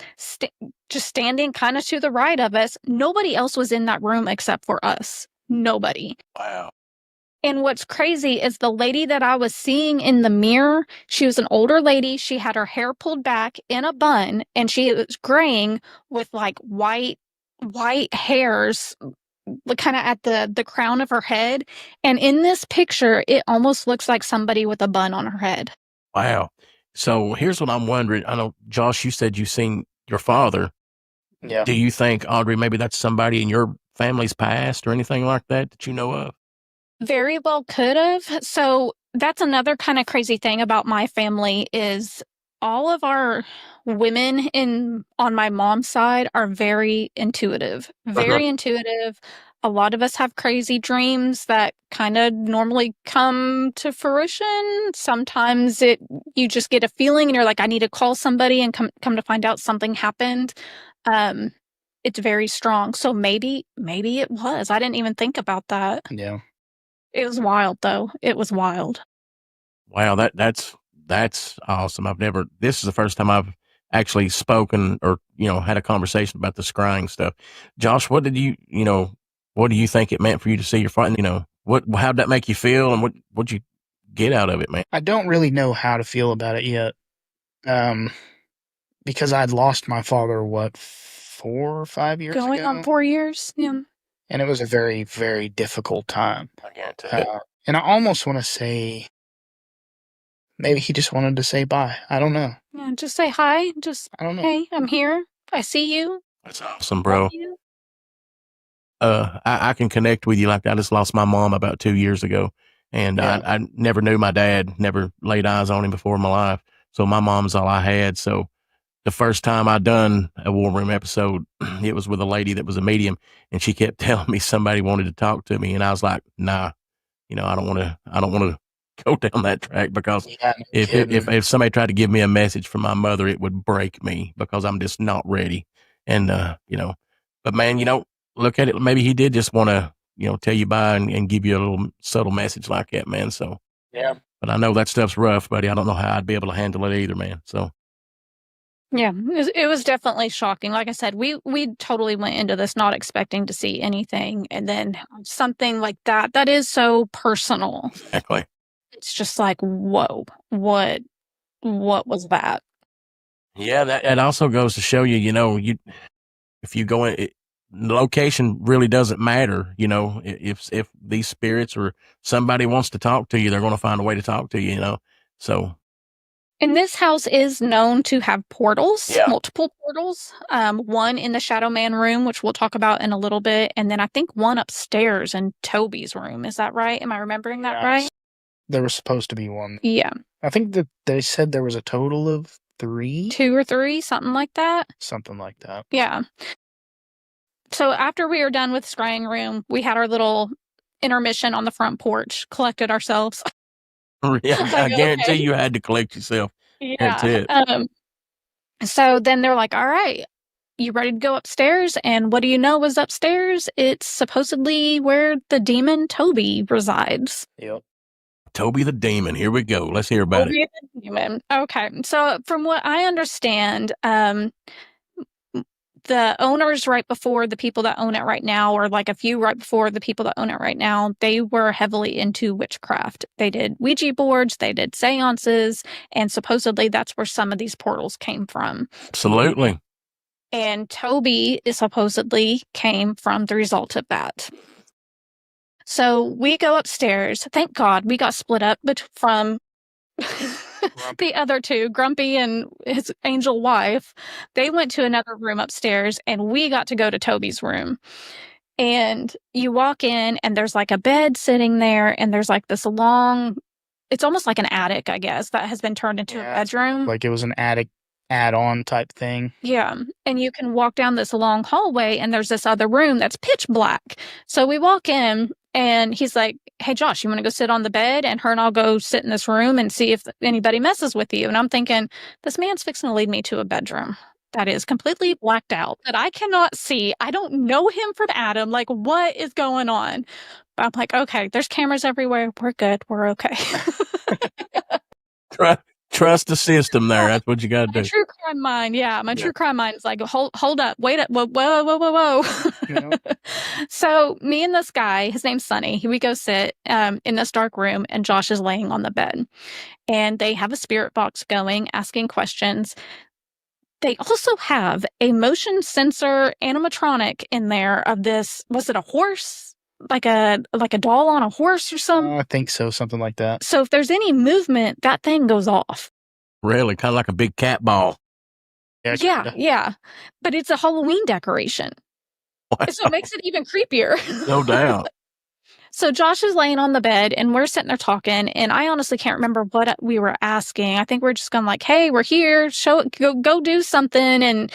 just standing kind of to the right of us. Nobody else was in that room except for us. Nobody. Wow. And what's crazy is the lady that I was seeing in the mirror, she was an older lady. She had her hair pulled back in a bun, and she was graying with like white hairs kind of at the crown of her head. And in this picture, it almost looks like somebody with a bun on her head. Wow. So here's what I'm wondering. I know, Josh, you said you've seen your father. Yeah. Do you think, Audrey, maybe that's somebody in your family's past or anything like that you know of? Very well could have. So that's another kind of crazy thing about my family is all of our women on my mom's side are very intuitive, very intuitive. A lot of us have crazy dreams that kind of normally come to fruition. Sometimes you just get a feeling and you're like, I need to call somebody, and come to find out something happened. It's very strong. So maybe it was. I didn't even think about that. Yeah. It was wild, though. It was wild. Wow, that's awesome. This is the first time I've actually spoken or, had a conversation about the scrying stuff. Josh, what do you think it meant for you to see your father? How'd that make you feel, and what'd you get out of it, man? I don't really know how to feel about it yet. Because I'd lost my father, 4 or 5 years ago? Going on 4 years, yeah. And it was a very, very difficult time. I guarantee it. And I almost want to say, maybe he just wanted to say bye. I don't know. Yeah, just say hi. I don't know. Hey, I'm here. I see you. That's awesome, bro. I can connect with you. Like, I just lost my mom about 2 years ago, and I never knew my dad, never laid eyes on him before in my life. So my mom's all I had. So the first time I done a War Room episode, it was with a lady that was a medium, and she kept telling me somebody wanted to talk to me, and I was like, nah, I don't want to go down that track, because if somebody tried to give me a message from my mother, it would break me, because I'm just not ready. And but man, look at it. Maybe he did just want to tell you bye and give you a little subtle message like that, man. So yeah. But I know that stuff's rough, buddy. I don't know how I'd be able to handle it either, man. So. Yeah, it was definitely shocking. Like I said, we totally went into this not expecting to see anything, and then something like that is so personal. Exactly. It's just like, whoa, what was that? Yeah, that also goes to show you, if you go in, location really doesn't matter. If these spirits or somebody wants to talk to you, they're going to find a way to talk to you. So. And this house is known to have portals, multiple portals. One in the Shadow Man room, which we'll talk about in a little bit. And then I think one upstairs in Toby's room. Is that right? Am I remembering that right? There was supposed to be one. Yeah. I think that they said there was a total of 3. 2 or 3, something like that. Something like that. Yeah. So after we were done with scrying room, we had our little intermission on the front porch, collected ourselves. Yeah, I guarantee you had to collect yourself. Yeah. So then they're like, all right, you ready to go upstairs? And what do you know was upstairs? It's supposedly where the demon Toby resides. Yep. Toby the Demon. Here we go. Let's hear about it. Toby the demon. Okay. So from what I understand, the owners right before the people that own it right now, or like a few right before the people that own it right now, they were heavily into witchcraft. They did Ouija boards, they did seances, and supposedly that's where some of these portals came from. Absolutely. And Toby is supposedly came from the result of that. So we go upstairs. Thank God we got split up from the other two, Grumpy and his angel wife. They went to another room upstairs, and we got to go to Toby's room. And you walk in, and there's like a bed sitting there, and there's like this long, it's almost like an attic, I guess, that has been turned into a bedroom. Like it was an attic add-on type thing. Yeah. And you can walk down this long hallway, and there's this other room that's pitch black. So we walk in, and he's like, hey, Josh, you want to go sit on the bed? And her and I'll go sit in this room and see if anybody messes with you. And I'm thinking, this man's fixing to lead me to a bedroom that is completely blacked out, that I cannot see. I don't know him from Adam. Like, what is going on? But I'm like, okay, there's cameras everywhere. We're good. We're okay. Trust the system there. That's what you got to do. My true crime mind. Yeah. My true crime mind is like, hold up. Wait up. Whoa. So me and this guy, his name's Sonny, we go sit in this dark room, and Josh is laying on the bed. And they have a spirit box going, asking questions. They also have a motion sensor animatronic in there of this, was it a horse? Like a doll on a horse or something? I think so, something like that. So if there's any movement, that thing goes off. Really? Kind of like a big cat ball. Yeah. But it's a Halloween decoration. Wow. So it makes it even creepier. No doubt. So Josh is laying on the bed, and we're sitting there talking, and I honestly can't remember what we were asking. I think we're just going like, hey, we're here, go do something. And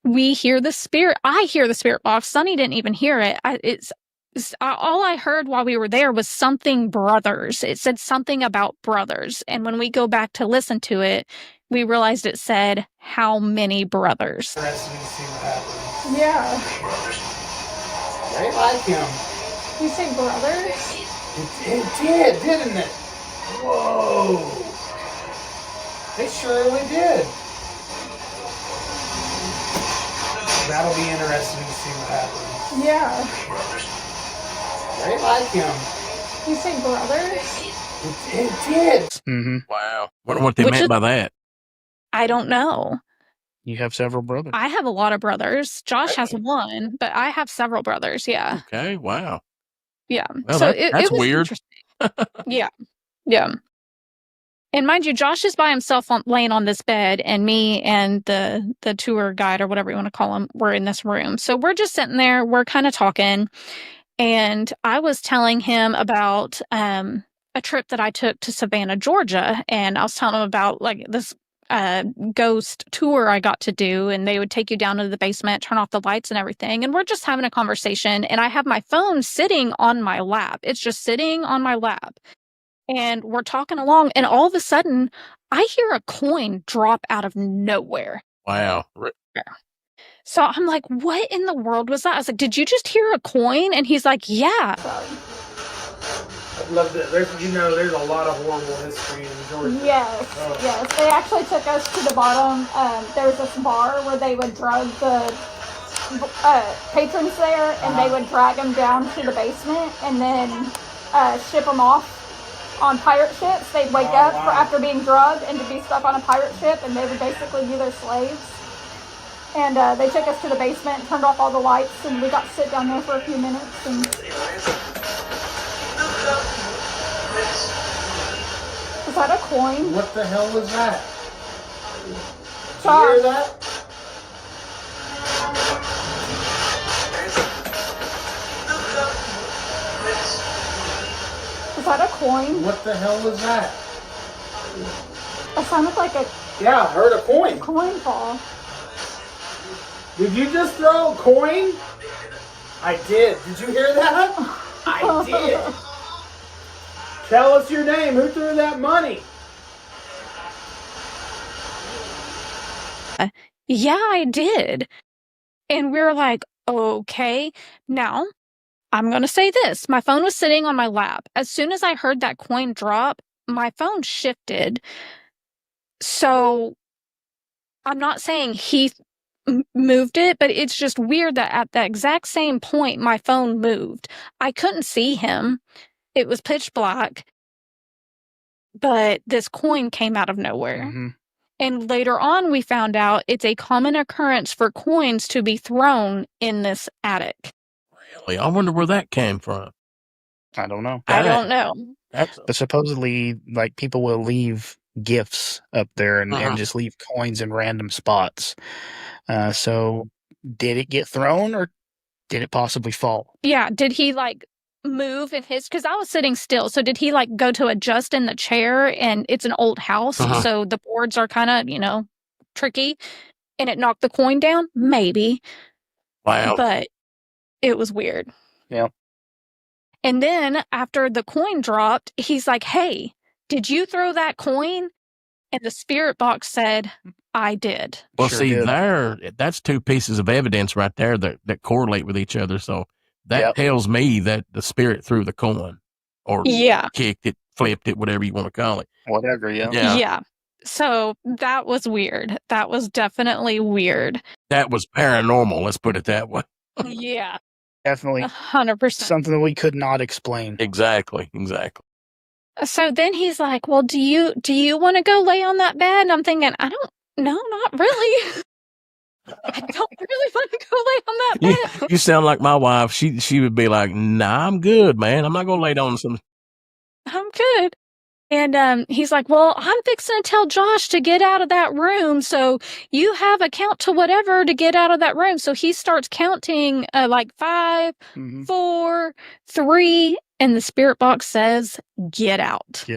we hear the spirit. I hear the spirit box. Sonny didn't even hear it. All I heard while we were there was something brothers. It said something about brothers. And when we go back to listen to it, we realized it said, how many brothers? Yeah. They like him. You say brothers? It did, didn't it? Whoa. They surely did. That'll be interesting to see what happens. Yeah. They like him. You say brothers? It did. Mm-hmm. Wow. Wonder what they meant by that. I don't know. You have several brothers. I have a lot of brothers. Josh has one, but I have several brothers. Yeah. Okay. Wow. Yeah. Well, so that's it was weird. Yeah. And mind you, Josh is by himself laying on this bed, and me and the tour guide, or whatever you want to call him, we're in this room. So we're just sitting there. We're kind of talking. And I was telling him about a trip that I took to Savannah, Georgia. And I was telling him about like this ghost tour I got to do. And they would take you down into the basement, turn off the lights and everything. And we're just having a conversation. And I have my phone sitting on my lap. It's just sitting on my lap. And we're talking along. And all of a sudden, I hear a coin drop out of nowhere. Wow. So I'm like, what in the world was that? I was like, did you just hear a coin? And he's like, yeah. I love that. There's a lot of horrible history in Georgia. Yes. They actually took us to the bottom. There was this bar where they would drug the patrons there, and they would drag them down to the basement and then ship them off on pirate ships. They'd wake up after being drugged and to be stuck on a pirate ship, and they would basically be their slaves. And they took us to the basement, turned off all the lights, and we got to sit down there for a few minutes. And was that a coin? What the hell was that? Did Josh. you hear that? Was that a coin? What the hell was that? It sounded like a Yeah, I heard a coin. coin fall. Did you just throw a coin? I did. Did you hear that? I did. Tell us your name. Who threw that money? Yeah, I did. And we were like, okay. Now, I'm going to say this. My phone was sitting on my lap. As soon as I heard that coin drop, my phone shifted. So I'm not saying he moved it, but it's just weird that at the exact same point, my phone moved. I couldn't see him. It was pitch black. But this coin came out of nowhere. Mm-hmm. And later on, we found out it's a common occurrence for coins to be thrown in this attic. Really? I wonder where that came from. I don't know. I don't know. But supposedly, like, people will leave gifts up there and just leave coins in random spots. So did it get thrown or did it possibly fall? Yeah. Did he like move in his, because I was sitting still. So did he like go to adjust in the chair, and it's an old house. So the boards are kind of, tricky, and it knocked the coin down? Maybe. Wow. But it was weird. Yeah. And then after the coin dropped, he's like, hey, did you throw that coin? And the spirit box said, I did. Well, Sure see, did. that's two pieces of evidence right there that correlate with each other. So that tells me that the spirit threw the coin, or kicked it, flipped it, whatever you want to call it. Whatever, Yeah. So that was weird. That was definitely weird. That was paranormal. Let's put it that way. Yeah. Definitely 100%. something that we could not explain. Exactly. So then he's like, well, do you want to go lay on that bed? And I'm thinking, I don't know, not really. I don't really want to go lay on that bed. You sound like my wife. She would be like, nah, I'm good, man. I'm not going to lay down some. I'm good. And he's like, well, I'm fixing to tell Josh to get out of that room. So you have a count to whatever to get out of that room. So he starts counting like 5, 4, 3. And the spirit box says, get out. Yeah.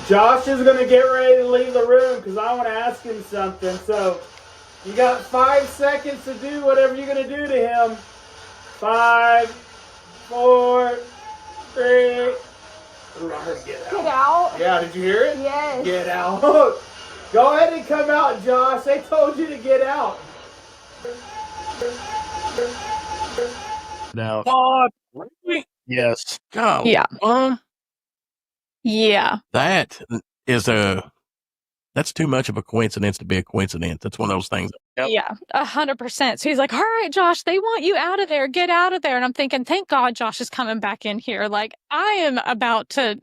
Josh is going to get ready to leave the room because I want to ask him something. So you got 5 seconds to do whatever you're going to do to him. 5, 4, 3. Ooh, I heard get out. Get out. Yeah, did you hear it? Yes. Get out. Go ahead and come out, Josh. They told you to get out. No. What? Really? Yes. God. Yeah. Yeah. That is that's too much of a coincidence to be a coincidence. That's one of those things. Yep. Yeah, 100%. So he's like, all right, Josh, they want you out of there. Get out of there. And I'm thinking, thank God Josh is coming back in here. Like, I am about to.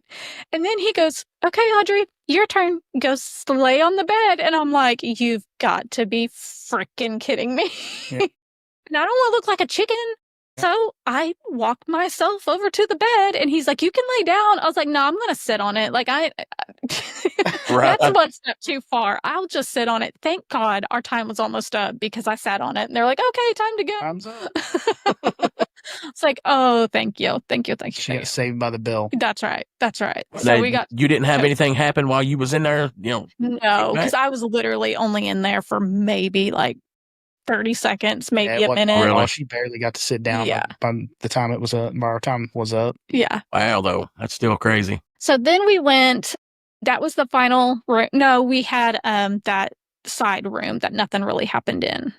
And then he goes, okay, Audrey, your turn. Goes lay on the bed. And I'm like, you've got to be freaking kidding me. Yeah. And I don't want to look like a chicken. So I walked myself over to the bed, and he's like, you can lay down. I was like, no, I'm going to sit on it. Like, Right. That's one step too far. I'll just sit on it. Thank God our time was almost up because I sat on it, and they're like, okay, time to go. Time's up. It's like, oh, thank you. She got saved by the bell. That's right. So Now, we got. you didn't have anything happen while you was in there, No, because I was literally only in there for maybe like 30 seconds, maybe a minute. Really? She barely got to sit down Yeah. by the time it was up. Our time was up. Yeah. Wow, though. That's still crazy. So then we went, that was the final room. No, we had that side room that nothing really happened in.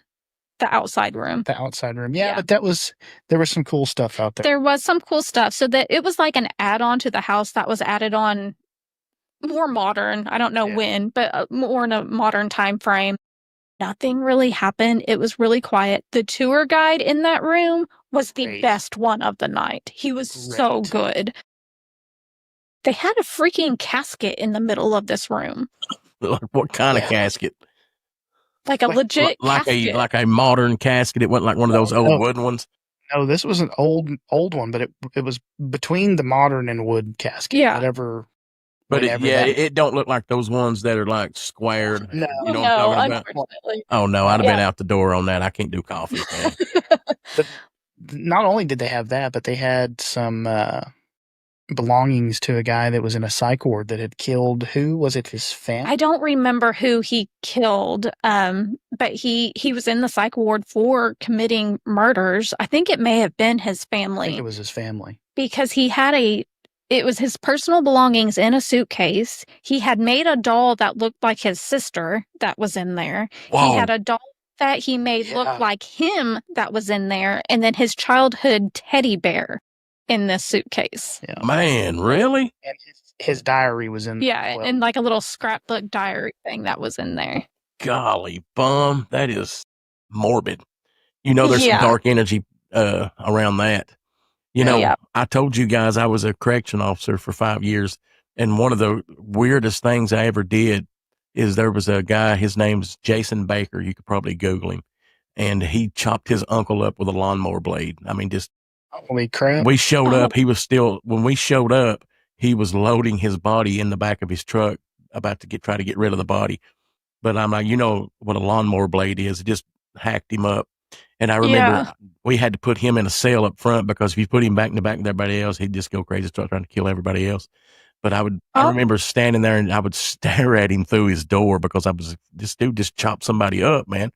The outside room. The outside room. Yeah, but there was some cool stuff out there. There was some cool stuff. So that it was like an add-on to the house that was added on more modern. I don't know when, but more in a modern time frame. Nothing really happened. It was really quiet. The tour guide in that room was the best one of the night. He was so good. They had a freaking casket in the middle of this room. What kind of casket? Like a legit casket. Like a modern casket. It wasn't like one of those old wooden ones. No, this was an old one, but it was between the modern and wood casket. Yeah. Whatever. But it don't look like those ones that are like squared. No, you know what I'm talking about? Unfortunately. Oh no, I'd have been out the door on that. I can't do coffee. Man. But not only did they have that, but they had some belongings to a guy that was in a psych ward that had killed. Who was it? His family? I don't remember who he killed, but he was in the psych ward for committing murders. I think it may have been his family. I think it was his family. Because he had a it was his personal belongings in a suitcase. He had made a doll that looked like his sister that was in there. Whoa. He had a doll that he made look like him that was in there, and then his childhood teddy bear in this suitcase. Yeah. Man, really? And his diary was in Yeah, there as well. and like a little scrapbook diary thing that was in there. Golly bum, that is morbid. You know, there's Yeah. some dark energy around that. You know, Yeah. I told you guys I was a correction officer for 5 years, and one of the weirdest things I ever did is there was a guy, his name's Jason Baker. You could probably Google him. And he chopped his uncle up with a lawnmower blade. I mean, just Holy crap. we showed up. He was still, when we showed up, he was loading his body in the back of his truck, about to try to get rid of the body. But I'm like, you know what a lawnmower blade is. It just hacked him up. And I remember we had to put him in a cell up front, because if you put him back in the back with everybody else, he'd just go crazy, start trying to kill everybody else. But I remember standing there and I would stare at him through his door, because this dude just chopped somebody up, man.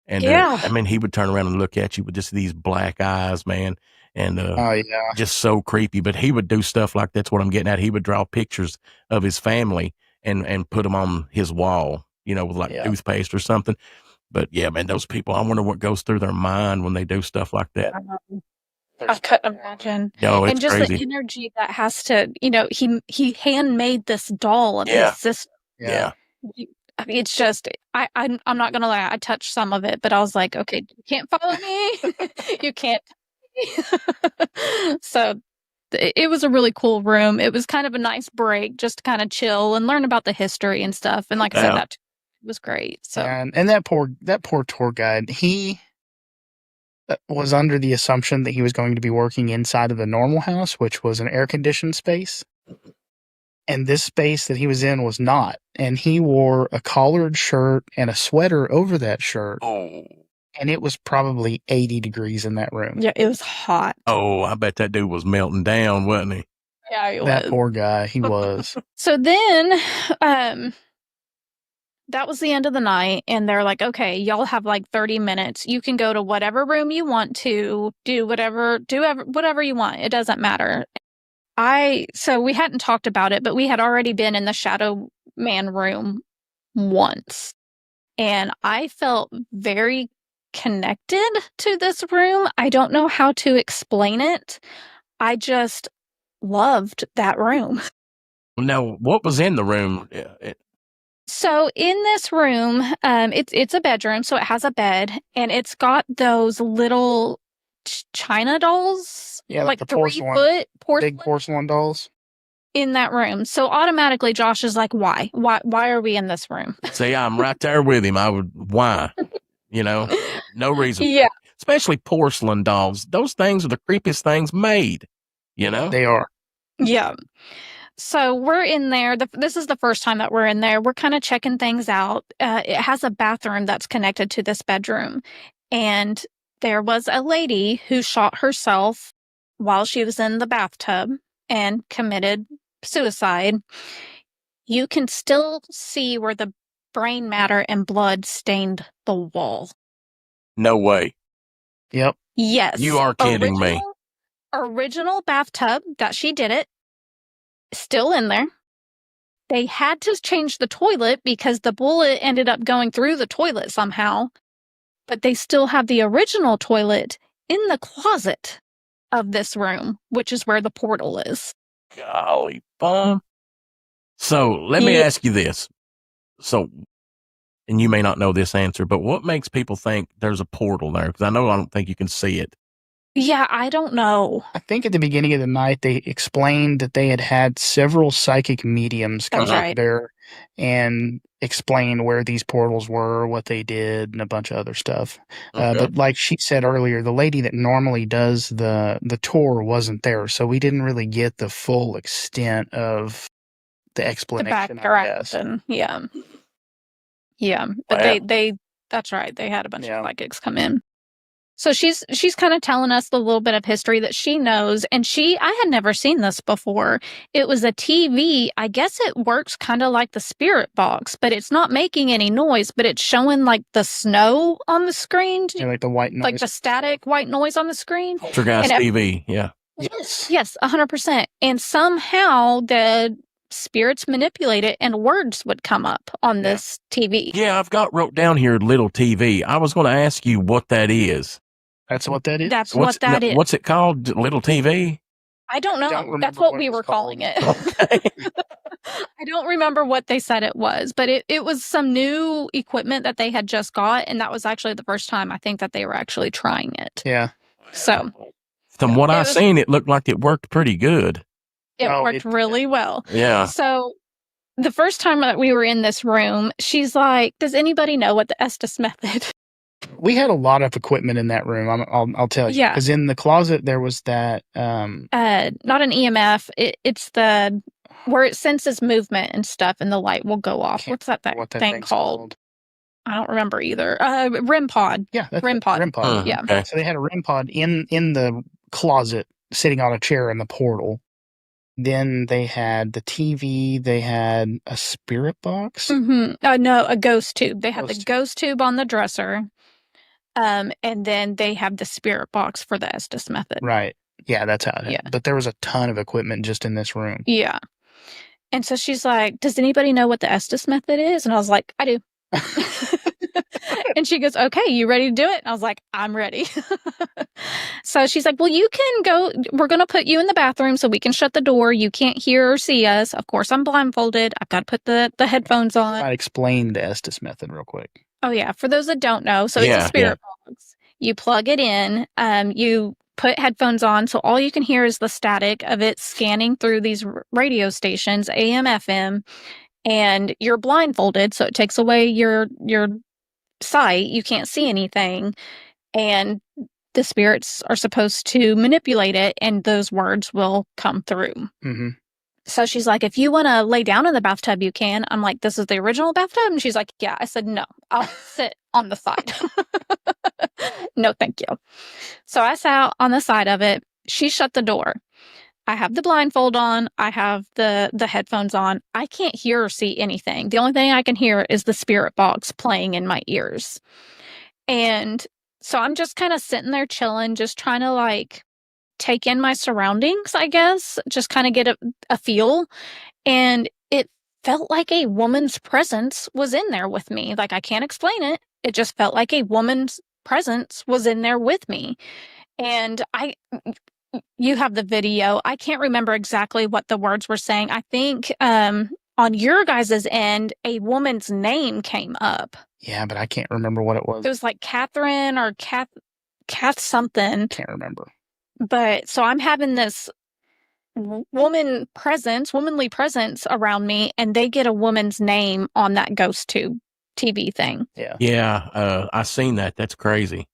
And I mean, he would turn around and look at you with just these black eyes, man. And just so creepy. But he would do stuff like, that's what I'm getting at. He would draw pictures of his family and put them on his wall, you know, with like toothpaste or something. But yeah, man, those people, I wonder what goes through their mind when they do stuff like that. I couldn't imagine. No, it's and just crazy. the energy that has to, you know, he handmade this doll of his sister. Yeah. I mean, it's just, I'm not going to lie, I touched some of it, but I was like, okay, you can't follow me. You can't. So it was a really cool room. It was kind of a nice break, just to kind of chill and learn about the history and stuff. And like I said, that was great. So and that poor tour guide, he was under the assumption that he was going to be working inside of the normal house, which was an air-conditioned space. And this space that he was in was not. And he wore a collared shirt and a sweater over that shirt. Oh. And it was probably 80 degrees in that room. yeah, it was hot. Oh, I bet that dude was melting down, wasn't he? Yeah, it That was. poor guy, he was. So then, that was the end of the night, and they're like, okay, y'all have like 30 minutes. You can go to whatever room you want to, do whatever you want. It doesn't matter. So we hadn't talked about it, but we had already been in the Shadow Man room once. And I felt very connected to this room. I don't know how to explain it. I just loved that room. Now, what was in the room? So in this room, it's a bedroom, so it has a bed, and it's got those little China dolls, Yeah, like the 3-foot porcelain big porcelain dolls. in that room. So automatically, Josh is like, "Why? Why are we in this room?" See, I'm right there with him. Why? You know, no reason. Yeah. Especially porcelain dolls. Those things are the creepiest things made. You know, They are. Yeah. So we're in there. This is the first time that we're in there. We're kind of checking things out. It has a bathroom that's connected to this bedroom. And there was a lady who shot herself while she was in the bathtub and committed suicide. You can still see where the brain matter and blood stained the wall. No way. Yep. Yes. You are kidding me. Original bathtub that she did it. Still in there. They had to change the toilet because the bullet ended up going through the toilet somehow. But they still have the original toilet in the closet of this room, which is where the portal is. Golly, bum. So let me ask you this. So, and you may not know this answer, but what makes people think there's a portal there? Because I don't think you can see it. Yeah, I don't know. I think at the beginning of the night, they explained that they had several psychic mediums come out there and explain where these portals were, what they did, and a bunch of other stuff. But like she said earlier, the lady that normally does the tour wasn't there, so we didn't really get the full extent of the explanation. The background. Yeah. Yeah. But they that's right. They had a bunch of psychics come in. So she's kind of telling us the little bit of history that she knows. And I had never seen this before. It was a TV. I guess it works kind of like the spirit box, but it's not making any noise, but it's showing like the snow on the screen. Yeah, like the white noise. Like the static white noise on the screen. Poltergeist TV, yeah. Yes, 100%. And somehow the spirits manipulate it and words would come up on this TV. Yeah, I've got wrote down here little TV. I was going to ask you what that is. That's what that is? That's what that is. What's it called? Little TV? I don't know. Don't That's remember what what we it was were calling it. Okay. I don't remember what they said it was, but it was some new equipment that they had just got, and that was actually the first time I think that they were actually trying it. Yeah. So From what I seen, it looked like it worked pretty good. it worked really well. Yeah. So the first time that we were in this room, she's like, "Does anybody know what the Estes method?" We had a lot of equipment in that room. I'll tell you. Yeah. Because in the closet there was that. Not an EMF. It's the where it senses movement and stuff, and the light will go off. What's that thing called? I don't remember either. REM pod. Yeah, that's REM pod. REM pod. Yeah. Okay. So they had a REM pod in the closet, sitting on a chair in the portal. Then they had the TV. They had a spirit box. Mm-hmm. No, a ghost tube. They had the Ghost ghost tube on the dresser. And then they have the spirit box for the Estes method. Right. Yeah, that's how it. Yeah. But there was a ton of equipment just in this room. Yeah. And so she's like, "Does anybody know what the Estes method is?" And I was like, "I do." And she goes, "Okay, you ready to do it?" And I was like, "I'm ready." So she's like, "Well, you can go. We're going to put you in the bathroom so we can shut the door. You can't hear or see us. Of course, I'm blindfolded. I've got to put the headphones on." I explained the Estes method real quick. Oh, yeah. For those that don't know, so it's a spirit box. You plug it in. You put headphones on, so all you can hear is the static of it scanning through these radio stations, AM, FM, and you're blindfolded, so it takes away your sight. You can't see anything, and the spirits are supposed to manipulate it, and those words will come through. Mm-hmm. So she's like, "If you want to lay down in the bathtub, you can." I'm like, "This is the original bathtub?" And she's like, "Yeah." I said, "No, I'll sit on the side." No, thank you. So I sat on the side of it. She shut the door. I have the blindfold on. I have the headphones on. I can't hear or see anything. The only thing I can hear is the spirit box playing in my ears. And so I'm just kind of sitting there chilling, just trying to like take in my surroundings, I guess, just kind of get a feel. And it felt like a woman's presence was in there with me. Like, I can't explain it. It just felt like a woman's presence was in there with me. And you have the video. I can't remember exactly what the words were saying. I think on your guys' end, a woman's name came up. Yeah, but I can't remember what it was. It was like Catherine or Kath something. Can't remember. But so I'm having this womanly presence around me, and they get a woman's name on that ghost tube TV thing. Yeah. Yeah, I seen that. That's crazy.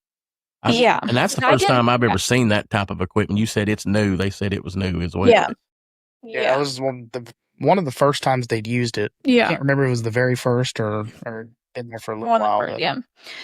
Yeah. And that's the first time I've ever seen that type of equipment. You said it's new. They said it was new as well. Yeah. Yeah, that was one of the first times they'd used it. Yeah. I can't remember if it was the very first or been there for a little while. Yeah.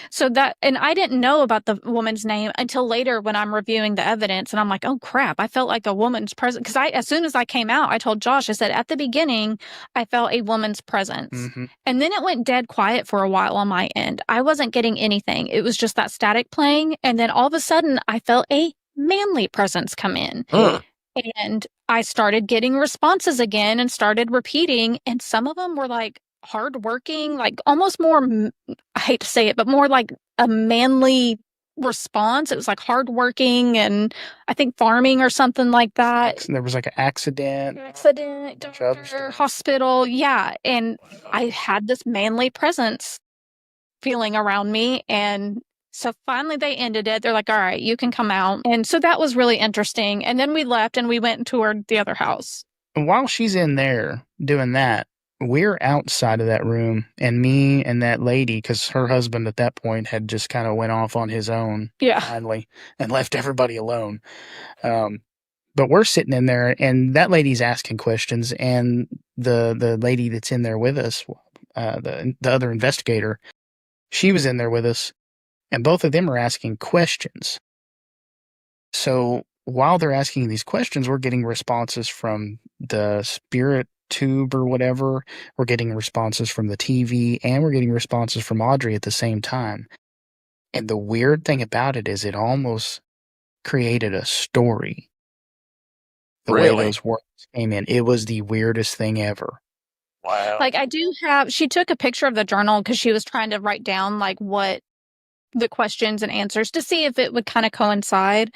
So and I didn't know about the woman's name until later when I'm reviewing the evidence, and I'm like, "Oh crap, I felt like a woman's presence." Because as soon as I came out, I told Josh, I said, at the beginning, I felt a woman's presence. Mm-hmm. And then it went dead quiet for a while on my end. I wasn't getting anything. It was just that static playing. And then all of a sudden, I felt a manly presence come in. And I started getting responses again and started repeating. And some of them were like hardworking, like almost more, I hate to say it, but more like a manly response. It was like hardworking and I think farming or something like that. There was like an accident, doctor, hospital. Yeah. And I had this manly presence feeling around me. And so finally they ended it. They're like, "All right, you can come out." And so that was really interesting. And then we left and we went and toured the other house. And while she's in there doing that, we're outside of that room, and me and that lady, because her husband at that point had just kind of went off on his own, finally, and left everybody alone. But we're sitting in there, and that lady's asking questions, and the lady that's in there with us, the other investigator, she was in there with us, and both of them are asking questions. So while they're asking these questions, we're getting responses from the spirit tube or whatever. We're getting responses from the TV, and we're getting responses from Audrey at the same time. And the weird thing about it is it almost created a story. The way Really? those words came in, it was the weirdest thing ever. Wow. Like, I do have, she took a picture of the journal because she was trying to write down, like, what the questions and answers to see if it would kind of coincide.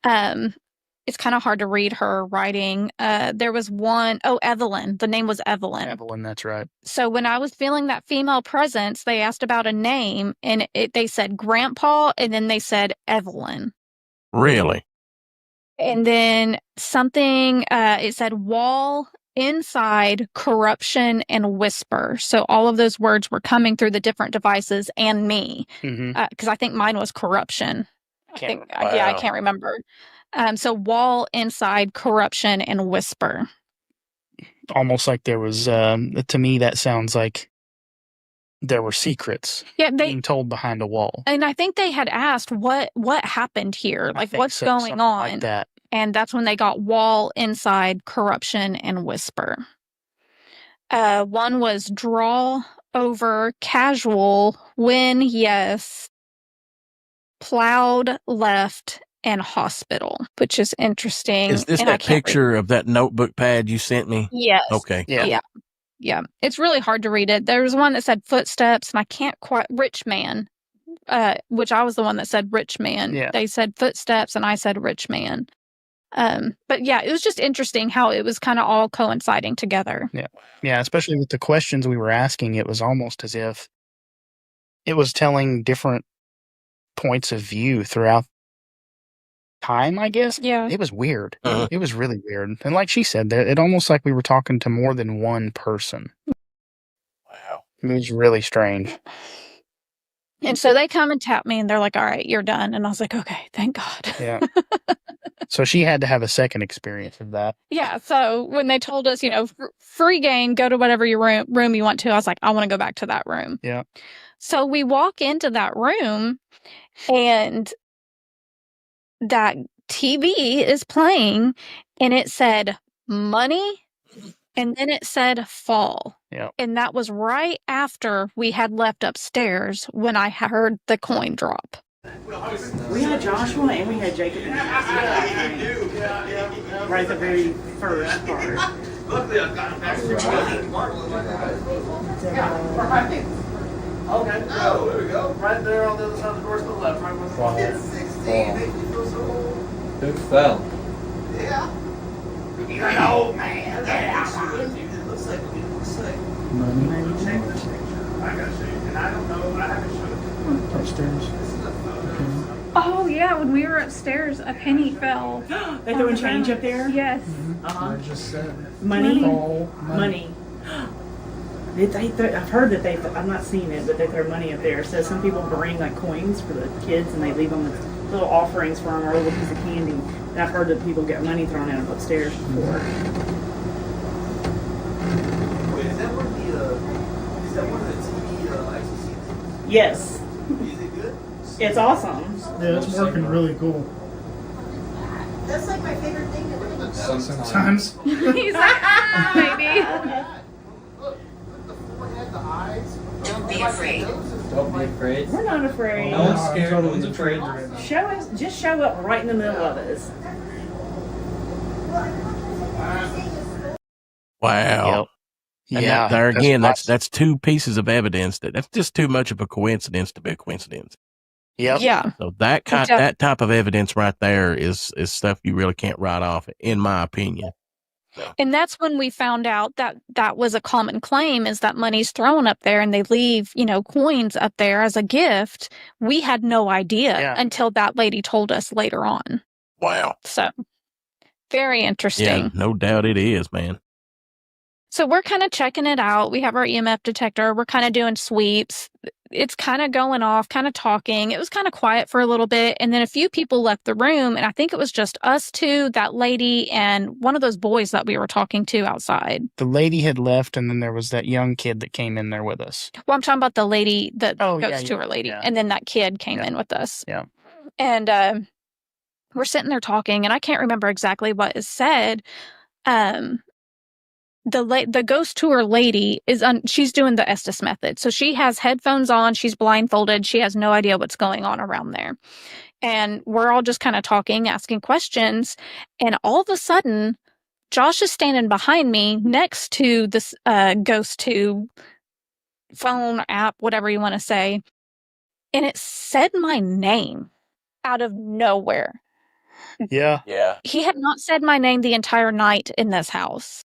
It's kind of hard to read her writing. There was one, Evelyn. The name was Evelyn. Evelyn, that's right. So when I was feeling that female presence, they asked about a name, and they said Grandpa, and then they said Evelyn. Really? And then something, it said wall, inside, corruption, and whisper. So all of those words were coming through the different devices and me. Because I think mine was corruption. I can't remember. So wall, inside, corruption, and whisper. Almost like there was, to me, that sounds like there were secrets being told behind a wall. And I think they had asked what happened here, like what's going on. Like that. And that's when they got wall, inside, corruption, and whisper. One was draw, over, casual, win, yes, plowed, left, and hospital, which is interesting. Is this that picture of that notebook pad you sent me? Yes. Okay. Yeah. It's really hard to read it. There was one that said footsteps, and I can't quite, rich man, which I was the one that said rich man. Yeah. They said footsteps, and I said rich man. But yeah, it was just interesting how it was kind of all coinciding together. Yeah, especially with the questions we were asking, it was almost as if it was telling different points of view throughout time, I guess. Yeah. It was weird. It was really weird. And like she said, it almost like we were talking to more than one person. Wow. It was really strange. And so they come and tap me, and they're like, all right, you're done. And I was like, okay, thank God. Yeah. So she had to have a second experience of that. Yeah. So when they told us, free game, go to whatever your room you want to, I was like, I want to go back to that room. Yeah. So we walk into that room, and that TV is playing, and it said money, and then it said fall. Yeah. And that was right after we had left upstairs when I heard the coin drop. We had Joshua and we had Jacob in the right at the very first part. Luckily, I got back to the Okay. Oh, there we go. Right there on the other side of the door to the left. Right where it's 16. Make you feel so old. Who fell? Yeah. You're an old man. Yeah. It looks like Money. I gotta show you. And I don't know. I haven't showed you. Upstairs. Oh yeah, when we were upstairs, a penny fell. They throwing change up there? Yes. I just said Money? all Money. I've heard that I'm not seeing it, but they throw money up there. So some people bring like coins for the kids, and they leave them with little offerings for them or a little piece of candy. And I've heard that people get money thrown at them upstairs before. Wait, is that one of the TV lights? Yes. Is it good? It's awesome. Yeah, it's working really cool. That's like my favorite thing to do. Sometimes. He's like, maybe. Don't be afraid. Don't be afraid. We're not afraid. No one's scared. I'm No one's totally afraid. Show us, just show up right in the middle of us. Wow. And Yeah. there again, lots- that's two pieces of evidence that's just too much of a coincidence to be a coincidence. Yep. Yeah. So that type of evidence right there is stuff you really can't write off, in my opinion. And that's when we found out that was a common claim, is that money's thrown up there and they leave, coins up there as a gift. We had no idea until that lady told us later on. Wow. So very interesting. Yeah, no doubt it is, man. So we're kind of checking it out. We have our EMF detector. We're kind of doing sweeps. It's kind of going off, kind of talking. It was kind of quiet for a little bit. And then a few people left the room. And I think it was just us two, that lady, and one of those boys that we were talking to outside. The lady had left, and then there was that young kid that came in there with us. Well, I'm talking about the lady that goes to her lady. Yeah. And then that kid came in with us. Yeah. And we're sitting there talking, and I can't remember exactly what is said. The ghost tour lady she's doing the Estes method. So she has headphones on, she's blindfolded, she has no idea what's going on around there. And we're all just kind of talking, asking questions. And all of a sudden, Josh is standing behind me next to this ghost tube phone app, whatever you want to say, and it said my name out of nowhere. Yeah. He had not said my name the entire night in this house,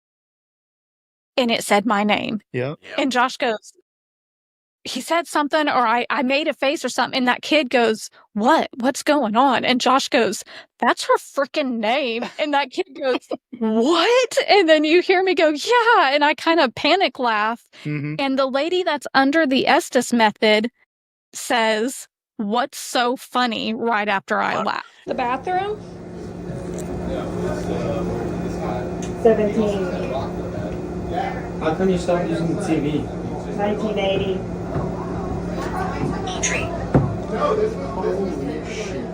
and it said my name. Yep. And Josh goes, he said something, or I made a face or something, and that kid goes, what's going on? And Josh goes, that's her freaking name. And that kid goes, what? And then you hear me go, yeah. And I kind of panic laugh. Mm-hmm. And the lady that's under the Estes method says, what's so funny, right after I laugh. The bathroom? 17, How come you stopped using the TV? 1980.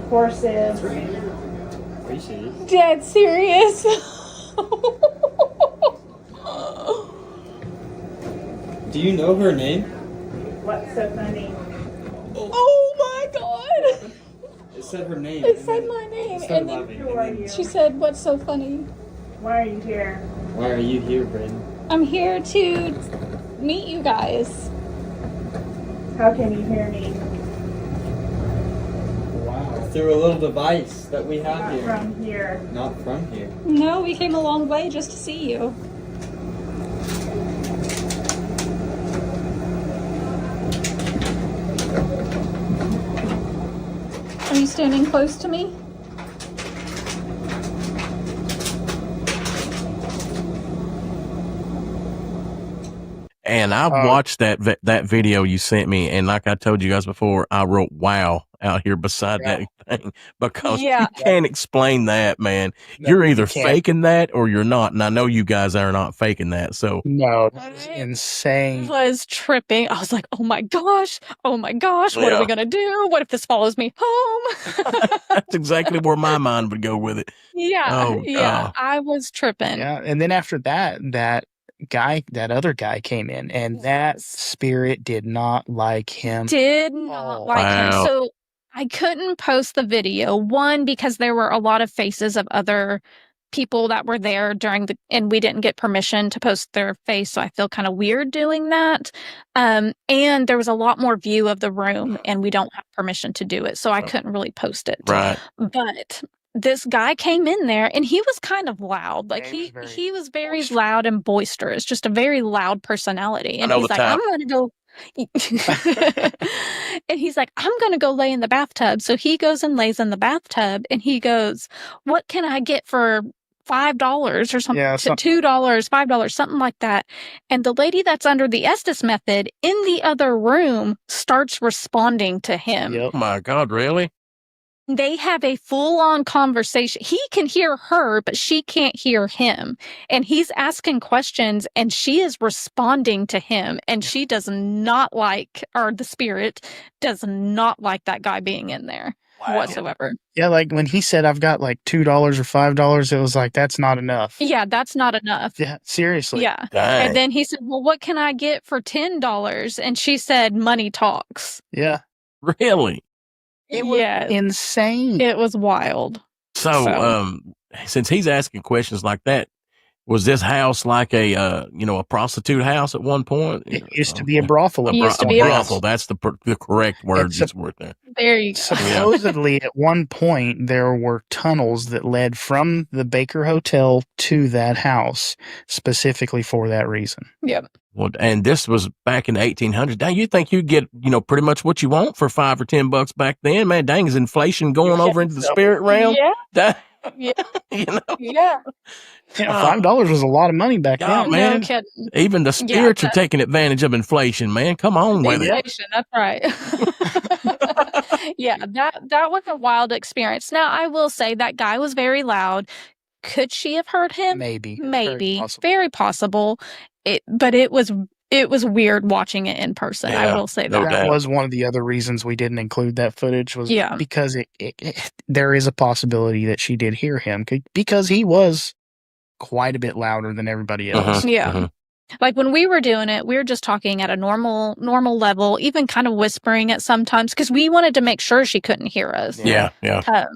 Horses. Are you serious? Dead serious. Do you know her name? What's so funny? Oh my god. It said her name. It said my name. Started And laughing, Who are you? she said, what's so funny? Why are you here? Why are you here, Braden? I'm here to meet you guys. How can you hear me? Through a little device that we have Not here. from here. Not from here. No, we came a long way just to see you. Are you standing close to me? And I watched that video you sent me, and like I told you guys before, I wrote "wow" out here beside that thing because you can't explain that, man. No, You're either you can't. faking that or you're not, and I know you guys are not faking that. So No, that's insane. Was tripping. I was like, oh my gosh, what are we gonna do? What if this follows me home? that's exactly where my mind would go with it. Yeah, Oh, I was tripping. Yeah, and then after that other guy came in, and that spirit did not like him. Did not like him. Wow. So I couldn't post the video. One, because there were a lot of faces of other people that were there and we didn't get permission to post their face, so I feel kind of weird doing that. And there was a lot more view of the room, and we don't have permission to do it, so I couldn't really post it. Right. But this guy came in there, and he was kind of loud. Like he was very loud and boisterous, just a very loud personality. And he's like, I'm going to go. And he's like, I'm going to go lay in the bathtub. So he goes and lays in the bathtub, and he goes, what can I get for $5 or something? $2, $5, something like that. And the lady that's under the Estes method in the other room starts responding to him. Oh my God, really? They have a full-on conversation. He can hear her, but she can't hear him. And he's asking questions, and she is responding to him. And she does not like, or the spirit does not like that guy being in there whatsoever. Yeah, like when he said, I've got like $2 or $5, it was like, that's not enough. Yeah, that's not enough. Yeah, seriously. Yeah. Dang. And then he said, well, what can I get for $10? And she said, money talks. Yeah. Really? It was insane. It was wild. So, since he's asking questions like that, was this house like a prostitute house at one point? It used to be a brothel. It used to be a brothel. That's the correct word that's worth there. There you go. Supposedly, at one point, there were tunnels that led from the Baker Hotel to that house, specifically for that reason. Yep. Well, and this was back in the 1800s. Dang, you think you'd get, pretty much what you want for $5 or $10 back then? Man, dang, is inflation going over into the spirit realm? Yeah. Yeah. Yeah. $5 was a lot of money back then. Man. No kidding. Even the spirits are taking advantage of inflation, man. Come on with it. Inflation, that's right. Yeah, that was a wild experience. Now, I will say that guy was very loud. Could she have heard him? Maybe. Very possible. But it was weird watching it in person. I will say that. That was one of the other reasons we didn't include that footage was because there is a possibility that she did hear him because he was quite a bit louder than everybody else. Yeah. Like when we were doing it, we were just talking at a normal level, even kind of whispering it sometimes because we wanted to make sure she couldn't hear us. Yeah.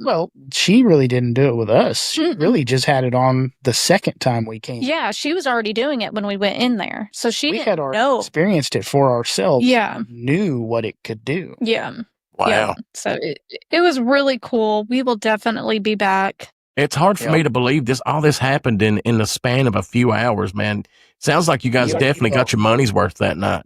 Well, she really didn't do it with us. She really just had it on the second time we came. Yeah, she was already doing it when we went in there. So she didn't know. Experienced it for ourselves. Yeah. Knew what it could do. Yeah. Wow. Yeah. So it was really cool. We will definitely be back. It's hard for me to believe all this happened in the span of a few hours, man. Sounds like you guys definitely got your money's worth that night.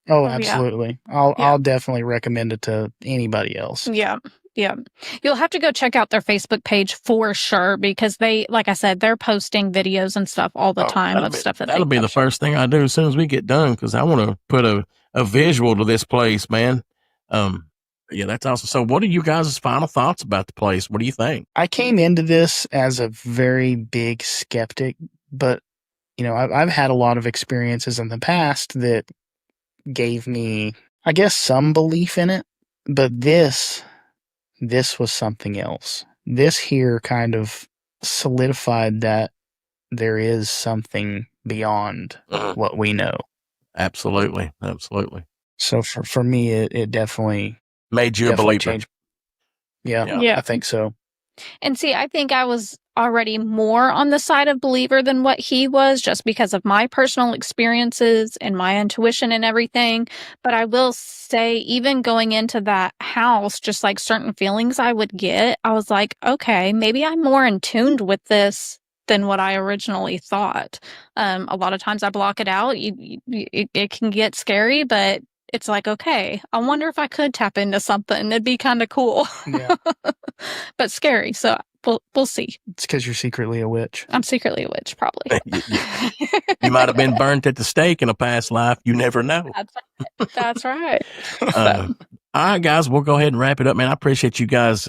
Oh, absolutely. I'll definitely recommend it to anybody else. Yeah. Yeah. You'll have to go check out their Facebook page for sure because they, like I said, they're posting videos and stuff all the time of stuff that that'll be the first thing I do as soon as we get done because I want to put a visual to this place, man. Yeah, that's awesome. So what are you guys' final thoughts about the place? What do you think? I came into this as a very big skeptic, but I've had a lot of experiences in the past that gave me, I guess, some belief in it, but this was something else. This here kind of solidified that there is something beyond what we know. Absolutely. So for me, it definitely made you a believer. Changed. Yeah, I think so. And see, I think I was already more on the side of believer than what he was just because of my personal experiences and my intuition and everything. But I will say, even going into that house, just like certain feelings I would get, I was like, okay, maybe I'm more in tuned with this than what I originally thought. A lot of times I block it out. It can get scary, but it's like, okay, I wonder if I could tap into something. It'd be kind of cool. Yeah. But scary. So we'll see. It's because you're secretly a witch. I'm secretly a witch, probably. You might have been burnt at the stake in a past life. You never know. That's right. All right, guys, we'll go ahead and wrap it up, man. I appreciate you guys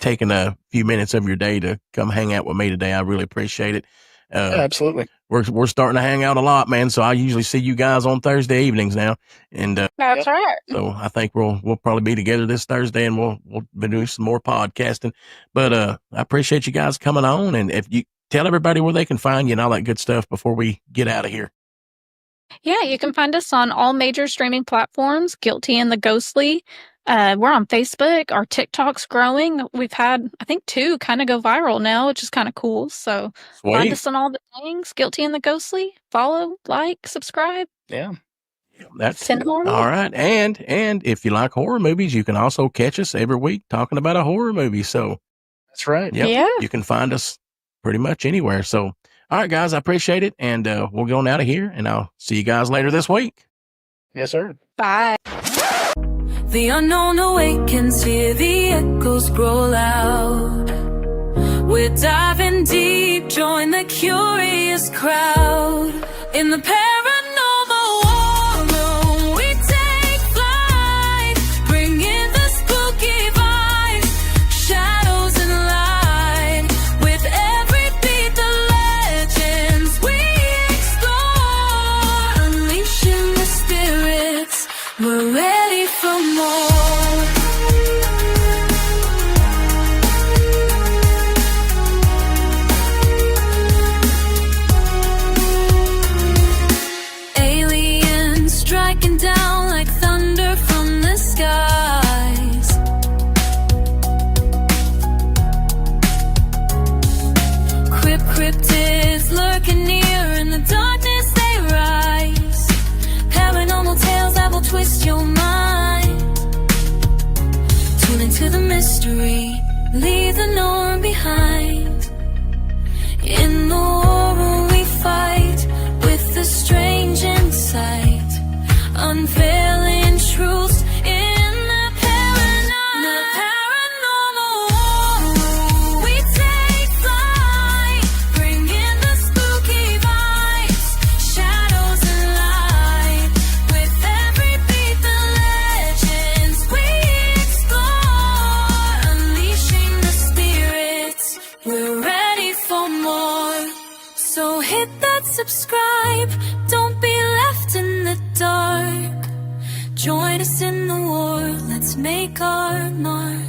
taking a few minutes of your day to come hang out with me today. I really appreciate it. Absolutely. We're starting to hang out a lot, man. So I usually see you guys on Thursday evenings now, and that's right. So I think we'll probably be together this Thursday, and we'll be doing some more podcasting. But I appreciate you guys coming on, and if you tell everybody where they can find you and all that good stuff before we get out of here. Yeah, you can find us on all major streaming platforms. Guilty and the Ghostly. We're on Facebook. Our TikTok's growing. We've had, I think, 2 kind of go viral now, which is kind of cool. So find us on all the things. Guilty and the Ghostly. Follow, like, subscribe. Yeah. That's all right. And if you like horror movies, you can also catch us every week talking about a horror movie. So that's right. Yep, yeah. You can find us pretty much anywhere. So, all right, guys, I appreciate it. And we'll go on out of here, and I'll see you guys later this week. Yes, sir. Bye. The unknown awakens, hear the echoes grow loud. We're diving deep, join the curious crowd. In the paranormal war room, we take flight, bringing the spooky vibes, shadows and light. With every beat, the legends we explore, unleashing the spirits. We're ready for more. Aliens striking down like thunder from the skies. Cryptids lurking near, in the darkness they rise. Paranormal tales that will twist your mind. Tune into the mystery, leave the norm behind. In the war room we fight, with the strange insight, unveiling truths in the paranormal war room. We take flight, bringing the spooky vibes, shadows and light. With every beat, the legends we explore, unleashing the spirits. We're ready for more. So hit that subscribe, don't be left in the dark. Join us in the war, let's make our mark.